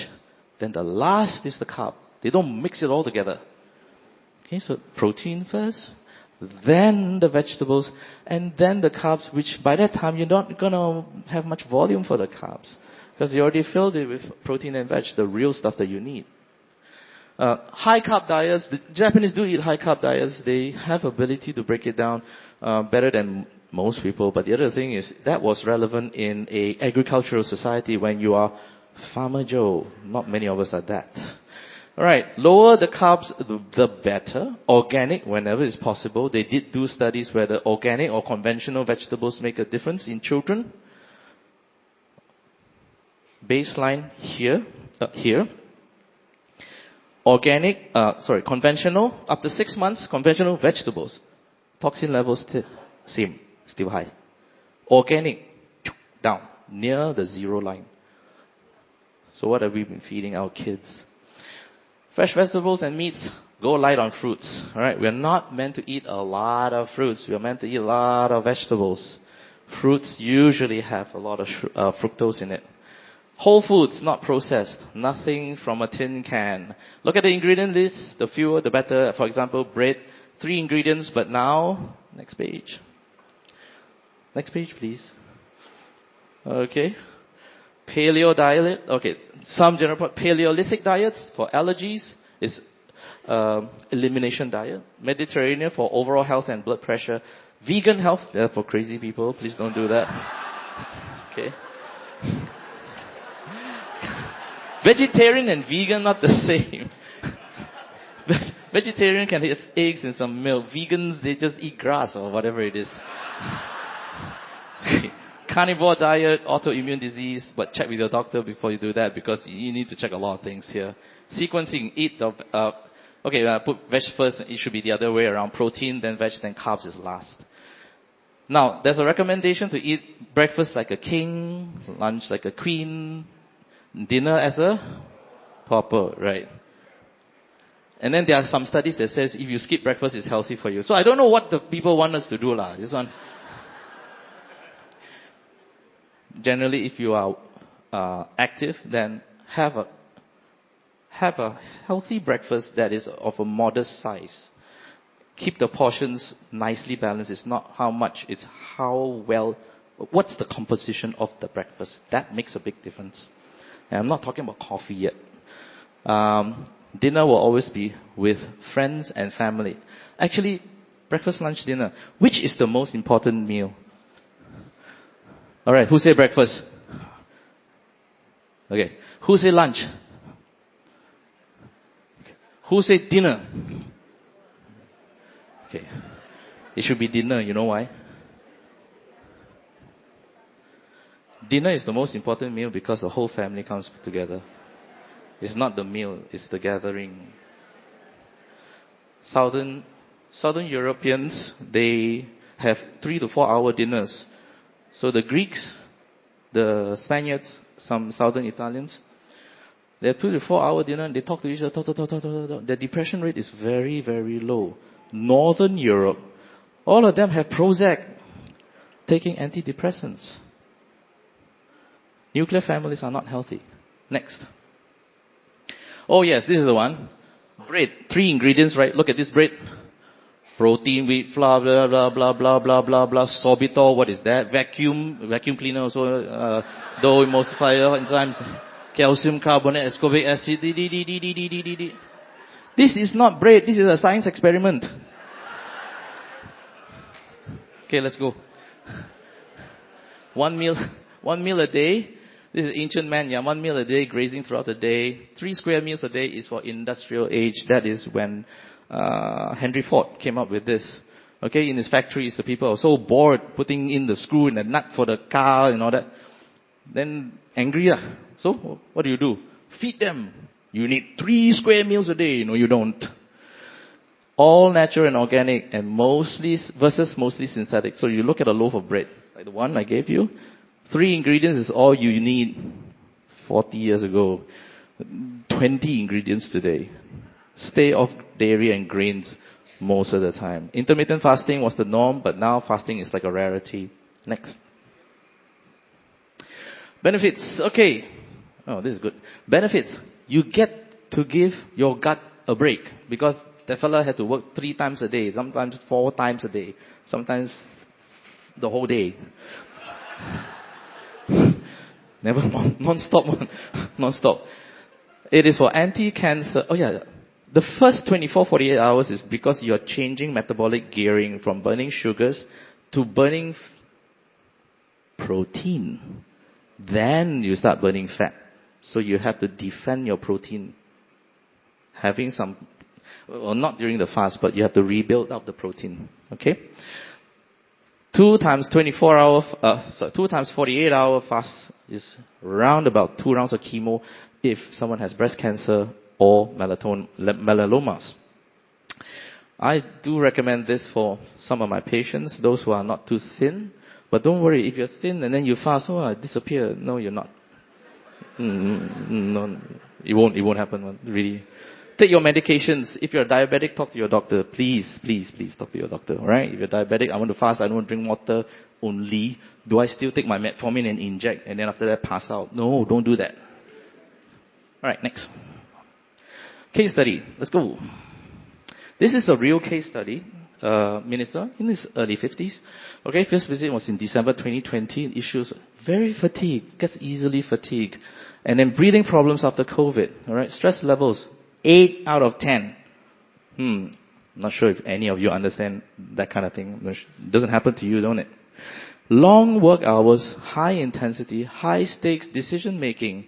[SPEAKER 2] then the last is the carb. They don't mix it all together. Okay, so protein first, then the vegetables, and then the carbs, which by that time you're not going to have much volume for the carbs. Because you already filled it with protein and veg, the real stuff that you need. High carb diets, the Japanese do eat high carb diets. They have ability to break it down better than most people. But the other thing is that was relevant in a agricultural society when you are Farmer Joe. Not many of us are that. Alright, lower the carbs, the better. Organic, whenever it's possible. They did do studies where the organic or conventional vegetables make a difference in children. Baseline here. Conventional, up to 6 months, conventional vegetables. Toxin levels same, still high. Organic, down, near the zero line. So what have we been feeding our kids? Fresh vegetables and meats, go light on fruits. All right, we are not meant to eat a lot of fruits. We are meant to eat a lot of vegetables. Fruits usually have a lot of fructose in it. Whole foods, not processed. Nothing from a tin can. Look at the ingredient list. The fewer, the better. For example, bread, 3 ingredients, but now, next page. Next page, please. Okay. Paleo diet. Okay. Some general Paleolithic diets for allergies is elimination diet. Mediterranean for overall health and blood pressure. Vegan health, they're for crazy people. Please don't do that. Okay. Vegetarian and vegan, not the same. Vegetarian can have eggs and some milk. Vegans, they just eat grass or whatever it is. Carnivore diet, autoimmune disease, but check with your doctor before you do that because you need to check a lot of things here. Sequencing, put veg first. It should be the other way around. Protein, then veg, then carbs is last. Now, there's a recommendation to eat breakfast like a king, lunch like a queen, dinner as a pauper, right? And then there are some studies that says if you skip breakfast, it's healthy for you. So I don't know what the people want us to do, lah. This one. Generally, if you are active, then have a healthy breakfast that is of a modest size. Keep the portions nicely balanced. It's not how much, it's what's the composition of the breakfast. That makes a big difference. And I'm not talking about coffee yet. Dinner will always be with friends and family. Actually, breakfast, lunch, dinner. Which is the most important meal? Alright, who say breakfast? Okay. Who say lunch? Who say dinner? Okay. It should be dinner, you know why? Dinner is the most important meal because the whole family comes together. It's not the meal, it's the gathering. Southern Europeans, they have 3 to 4 hour dinners. So the Greeks, the Spaniards, some Southern Italians, they have 2 to 4 hour dinner and they talk to each other. Their depression rate is very, very low. Northern Europe, all of them have Prozac, taking antidepressants. Nuclear families are not healthy. Next. Oh yes, this is the one. Bread. 3 ingredients, right? Look at this bread. Protein, wheat, flour, blah, blah, blah, blah, blah, blah, blah. Sorbitol, what is that? Vacuum cleaner also, dough emulsifier, enzymes, calcium carbonate, ascorbic acid, This is not bread, this is a science experiment. Okay, let's go. One meal a day. This is ancient man, 1 meal a day, grazing throughout the day. 3 square meals a day is for industrial age. That is when Henry Ford came up with this. Okay, in his factories, the people are so bored putting in the screw and the nut for the car and all that. Then angry. So what do? Feed them. You need 3 square meals a day. No, you don't. All natural and organic and mostly synthetic. So you look at a loaf of bread, like the one I gave you. 3 ingredients is all you need 40 years ago. 20 ingredients today. Stay off dairy and grains most of the time. Intermittent fasting was the norm, but now fasting is like a rarity. Next. Benefits. Okay. Oh, this is good. Benefits. You get to give your gut a break because that fella had to work 3 times a day, sometimes 4 times a day, sometimes the whole day. Never non-stop one. Non-stop. It is for anti-cancer. Oh yeah. The first 24-48 hours is because you are changing metabolic gearing from burning sugars to burning protein. Then you start burning fat. So you have to defend your protein. Having some, well, not during the fast, but you have to rebuild up the protein. Okay? 2 times 2 times 48 hour fast is round about 2 rounds of chemo if someone has breast cancer or melanomas. I do recommend this for some of my patients, those who are not too thin. But don't worry, if you're thin and then you fast, I disappear. No, you're not. No, it won't happen, really. Take your medications. If you're diabetic, talk to your doctor. Please, please, please talk to your doctor. Alright? If you're diabetic, I want to fast, I don't want to drink water only. Do I still take my metformin and inject and then after that pass out? No, don't do that. Alright, next. Case study. Let's go. This is a real case study. Minister in his early 50s. Okay, first visit was in December 2020. Issues very fatigued, gets easily fatigued. And then breathing problems after COVID. Alright, stress levels 8 out of 10. Not sure if any of you understand that kind of thing. It doesn't happen to you, don't it? Long work hours, high intensity, high stakes decision making.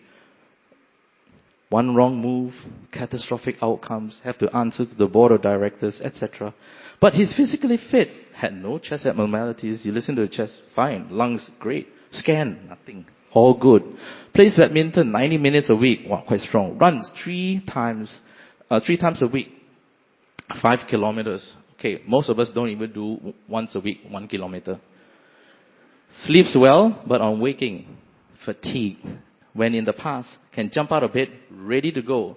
[SPEAKER 2] One wrong move, catastrophic outcomes, have to answer to the board of directors, etc. But he's physically fit, had no chest abnormalities. You listen to the chest, fine. Lungs, great. Scan, nothing. All good. Plays badminton 90 minutes a week. Wow, quite strong. Runs three times a week. 5 kilometers. Okay, most of us don't even do once a week, 1 kilometer. Sleeps well, but on waking, fatigue. When in the past, can jump out of bed, ready to go.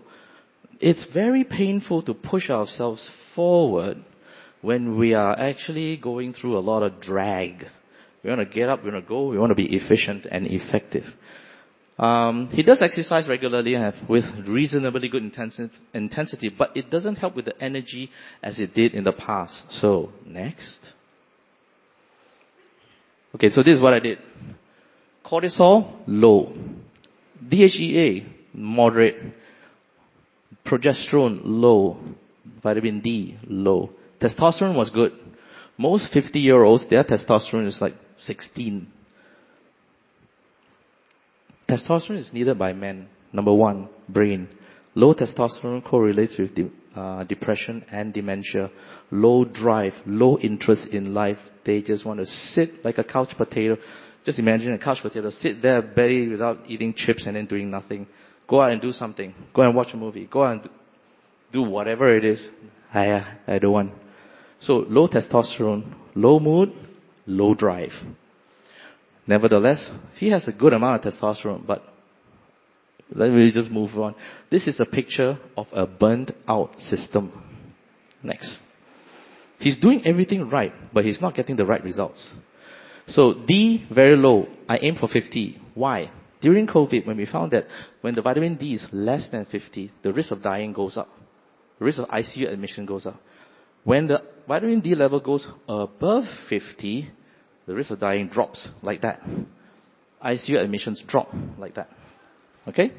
[SPEAKER 2] It's very painful to push ourselves forward when we are actually going through a lot of drag. We want to get up, we want to go, we want to be efficient and effective. He does exercise regularly and with reasonably good intensity, but it doesn't help with the energy as it did in the past. So, next. Okay, so this is what I did. Cortisol, low. DHEA, moderate. Progesterone, low. Vitamin D, low. Testosterone was good. Most 50-year-olds, their testosterone is like 16. Testosterone is needed by men. Number one, brain. Low testosterone correlates with depression and dementia. Low drive, low interest in life. They just want to sit like a couch potato. Just imagine a couch potato, sit there, belly without eating chips and then doing nothing. Go out and do something. Go and watch a movie. Go out and do whatever it is. I don't want. So low testosterone, low mood, low drive. Nevertheless, he has a good amount of testosterone, but let me just move on. This is a picture of a burnt out system. Next. He's doing everything right, but he's not getting the right results. So D, very low. I aim for 50. Why? During COVID, when we found that when the vitamin D is less than 50, the risk of dying goes up. The risk of ICU admission goes up. When the vitamin D level goes above 50, the risk of dying drops like that. ICU admissions drop like that. Okay?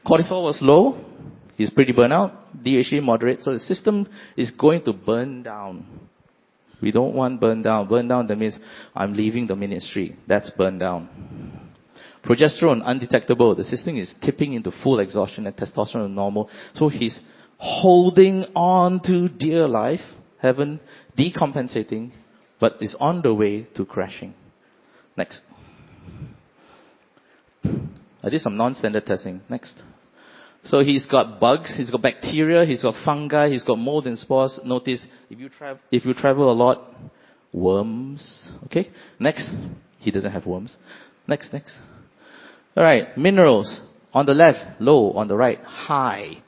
[SPEAKER 2] Cortisol was low. He's pretty burnt out. DHA moderate. So the system is going to burn down. We don't want burn down. Burn down, that means I'm leaving the ministry. That's burn down. Progesterone, undetectable. The system is tipping into full exhaustion and testosterone is normal. So he's holding on to dear life, heaven, decompensating, but is on the way to crashing. Next. I did some non-standard testing. Next. So he's got bugs, he's got bacteria, he's got fungi, he's got mold and spores. Notice, if you travel a lot, worms. Okay? Next. He doesn't have worms. Next. Alright, minerals. On the left, low. On the right, high.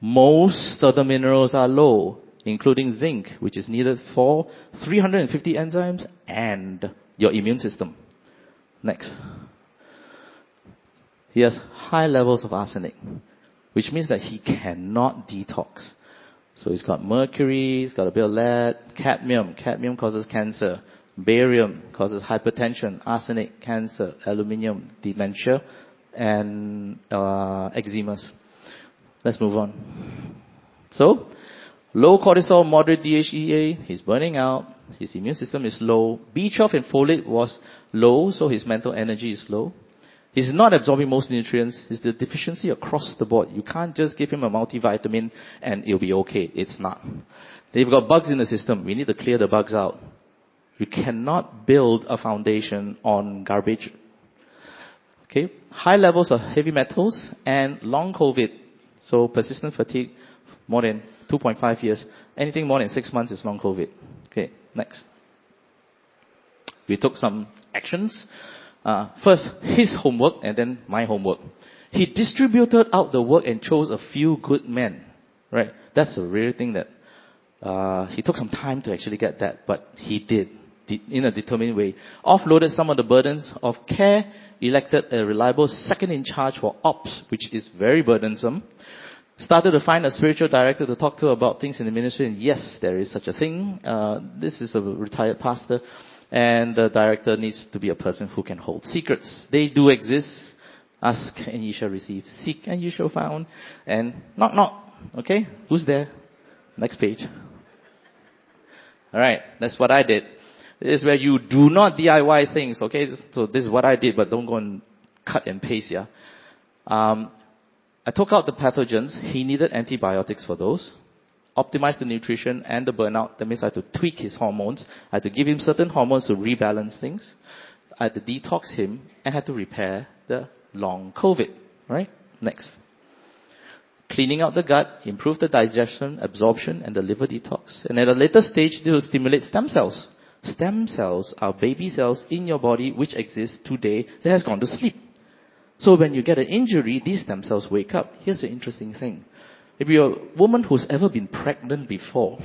[SPEAKER 2] Most of the minerals are low, including zinc, which is needed for 350 enzymes and your immune system. Next. He has high levels of arsenic, which means that he cannot detox. So he's got mercury, he's got a bit of lead, cadmium. Cadmium causes cancer. Barium causes hypertension, arsenic, cancer, aluminium, dementia, and eczemas. Let's move on. So, low cortisol, moderate DHEA, he's burning out, his immune system is low. B12 and folate was low, so his mental energy is low. He's not absorbing most nutrients. It's the deficiency across the board. You can't just give him a multivitamin and it'll be okay. It's not. They've got bugs in the system. We need to clear the bugs out. You cannot build a foundation on garbage. Okay? High levels of heavy metals and long COVID. So persistent fatigue, more than 2.5 years. Anything more than 6 months is long COVID. Okay, next. We took some actions. First, his homework and then my homework. He distributed out the work and chose a few good men. Right? That's a real thing that he took some time to actually get that, but he did in a determined way. Offloaded some of the burdens of care, elected a reliable second in charge for ops, which is very burdensome. Started to find a spiritual director to talk to about things in the ministry, and yes, there is such a thing. This is a retired pastor, and the director needs to be a person who can hold secrets. They do exist. Ask and you shall receive. Seek and you shall find. And knock, knock. Okay? Who's there? Next page. Alright, that's what I did. This is where you do not DIY things, okay? So this is what I did, but don't go and cut and paste, yeah? I took out the pathogens. He needed antibiotics for those. Optimized the nutrition and the burnout. That means I had to tweak his hormones. I had to give him certain hormones to rebalance things. I had to detox him and had to repair the long COVID. Right? Next. Cleaning out the gut, improve the digestion, absorption, and the liver detox. And at a later stage, they will stimulate stem cells. Stem cells are baby cells in your body which exist today that has gone to sleep. So when you get an injury, these stem cells wake up. Here's the interesting thing. If you're a woman who's ever been pregnant before,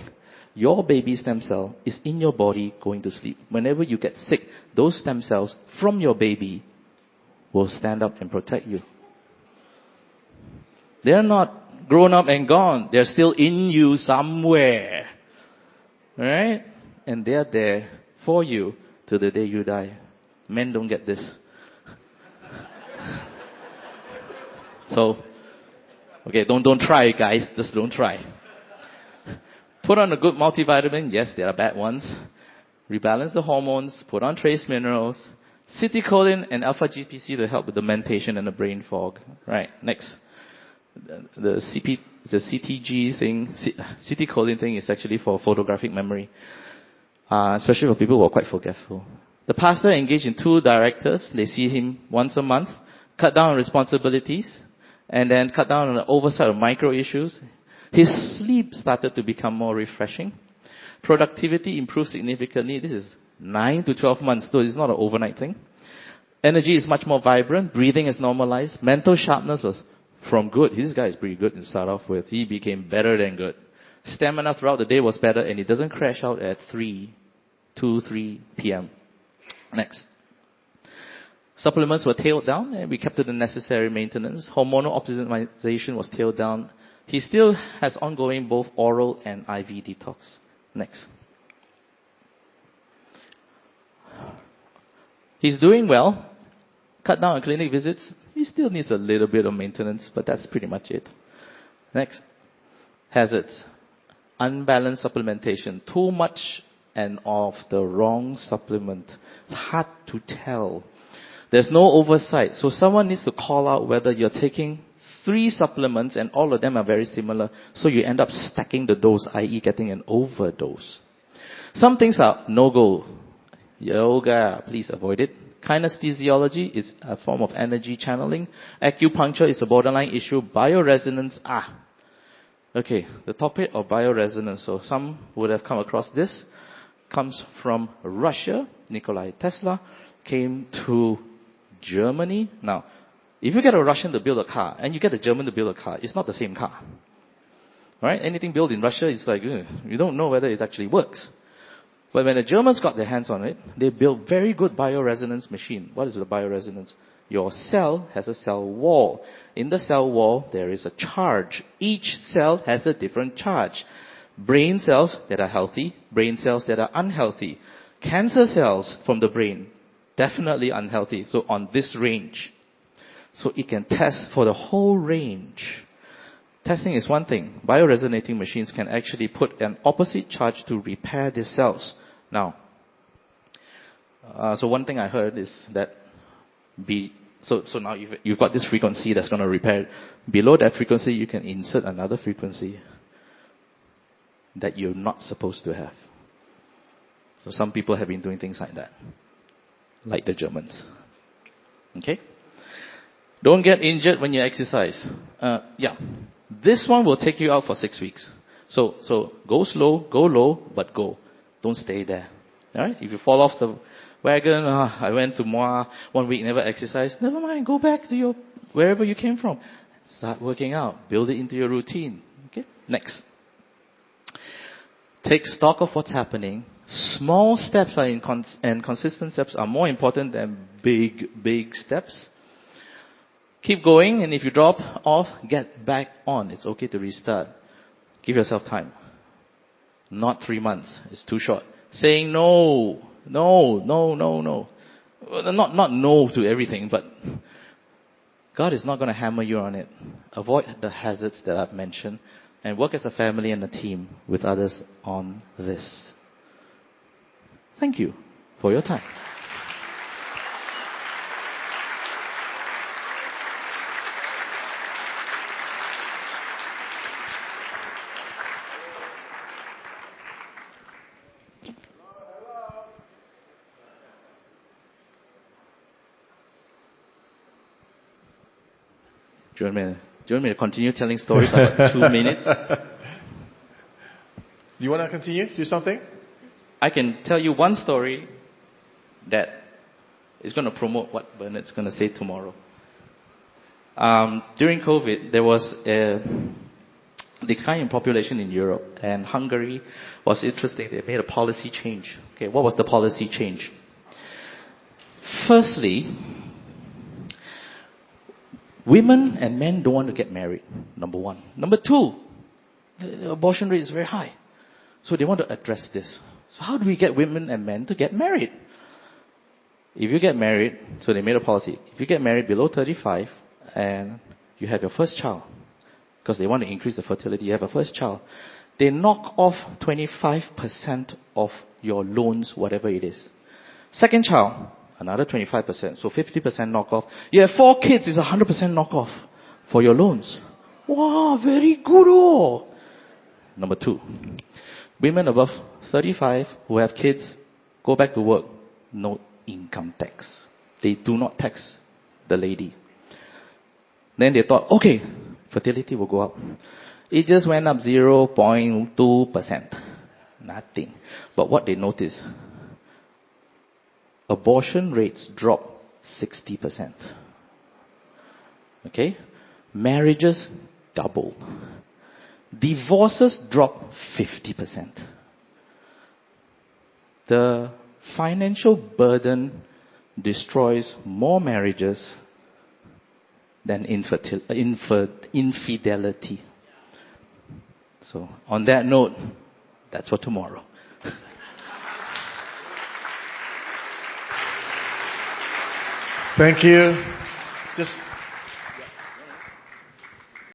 [SPEAKER 2] your baby stem cell is in your body going to sleep. Whenever you get sick, those stem cells from your baby will stand up and protect you. They're not grown up and gone. They're still in you somewhere. Alright? And they're there for you till the day you die. Men don't get this. So, okay, don't try, guys. Just don't try. Put on a good multivitamin. Yes, there are bad ones. Rebalance the hormones. Put on trace minerals. Citicoline and alpha-GPC to help with the mentation and the brain fog. Right, next. The CTG thing, citicoline thing is actually for photographic memory. Especially for people who are quite forgetful. The pastor engaged in 2 directors. They see him once a month. Cut down on responsibilities. And then cut down on the oversight of micro issues. His sleep started to become more refreshing. Productivity improved significantly. This is 9 to 12 months, so it's not an overnight thing. Energy is much more vibrant. Breathing is normalized. Mental sharpness was from good. This guy is pretty good to start off with. He became better than good. Stamina throughout the day was better, and it doesn't crash out at 3 p.m. Next. Supplements were tailed down, and we kept to the necessary maintenance. Hormonal optimization was tailed down. He still has ongoing both oral and IV detox. Next. He's doing well. Cut down on clinic visits. He still needs a little bit of maintenance, but that's pretty much it. Next. Hazards. Unbalanced supplementation. Too much and of the wrong supplement. It's hard to tell. There's no oversight. So someone needs to call out whether you're taking 3 supplements and all of them are very similar. So you end up stacking the dose, i.e. getting an overdose. Some things are no-go. Yoga, please avoid it. Kinesthesiology is a form of energy channeling. Acupuncture is a borderline issue. Bioresonance, okay, the topic of bioresonance. So some would have come across this. Comes from Russia. Nikola Tesla came to Germany. Now, if you get a Russian to build a car and you get a German to build a car, it's not the same car. Right? Anything built in Russia is like, you don't know whether it actually works. But when the Germans got their hands on it, they built very good bioresonance machine. What is the bioresonance? Your cell has a cell wall. In the cell wall, there is a charge. Each cell has a different charge. Brain cells that are healthy, brain cells that are unhealthy. Cancer cells from the brain, definitely unhealthy. So on this range. So it can test for the whole range. Testing is one thing. Bioresonating machines can actually put an opposite charge to repair the cells. Now, so one thing I heard is that so now you've got this frequency that's going to repair it. Below that frequency, you can insert another frequency that you're not supposed to have. So some people have been doing things like that. Like the Germans. Okay? Don't get injured when you exercise. This one will take you out for 6 weeks. So go slow, go low, but go. Don't stay there. Alright? If you fall off the wagon, I went to Moa 1 week, never exercised. Never mind, go back to your wherever you came from. Start working out. Build it into your routine. Okay? Next. Take stock of what's happening. Small steps and consistent steps are more important than big steps. Keep going, and if you drop off, get back on. It's okay to restart. Give yourself time. Not 3 months. It's too short. Saying no. Well, not no to everything, but God is not going to hammer you on it. Avoid the hazards that I've mentioned and work as a family and a team with others on this. Thank you for your time. Do you want me to continue telling stories about 2 minutes?
[SPEAKER 1] You want to continue? Do something?
[SPEAKER 2] I can tell you one story that is going to promote what Bernard's going to say tomorrow. During COVID, there was a decline in population in Europe, and Hungary was interesting. They made a policy change. Okay, what was the policy change? Firstly, women and men don't want to get married, number one. Number two, the abortion rate is very high. So they want to address this. So how do we get women and men to get married? If you get married, so they made a policy. If you get married below 35 and you have your first child, because they want to increase the fertility, you have a first child, they knock off 25% of your loans, whatever it is. Second child, another 25%, so 50% knock off. You have 4 kids, it's 100% knock off for your loans. Wow, very good. Oh. Number 2, women above 35 who have kids, go back to work, no income tax. They do not tax the lady. Then they thought, okay, fertility will go up. It just went up 0.2%. Nothing. But what they noticed, abortion rates dropped 60%. Okay? Marriages doubled. Divorces dropped 50%. The financial burden destroys more marriages than infidelity. So, on that note, that's for tomorrow.
[SPEAKER 1] Thank you. Just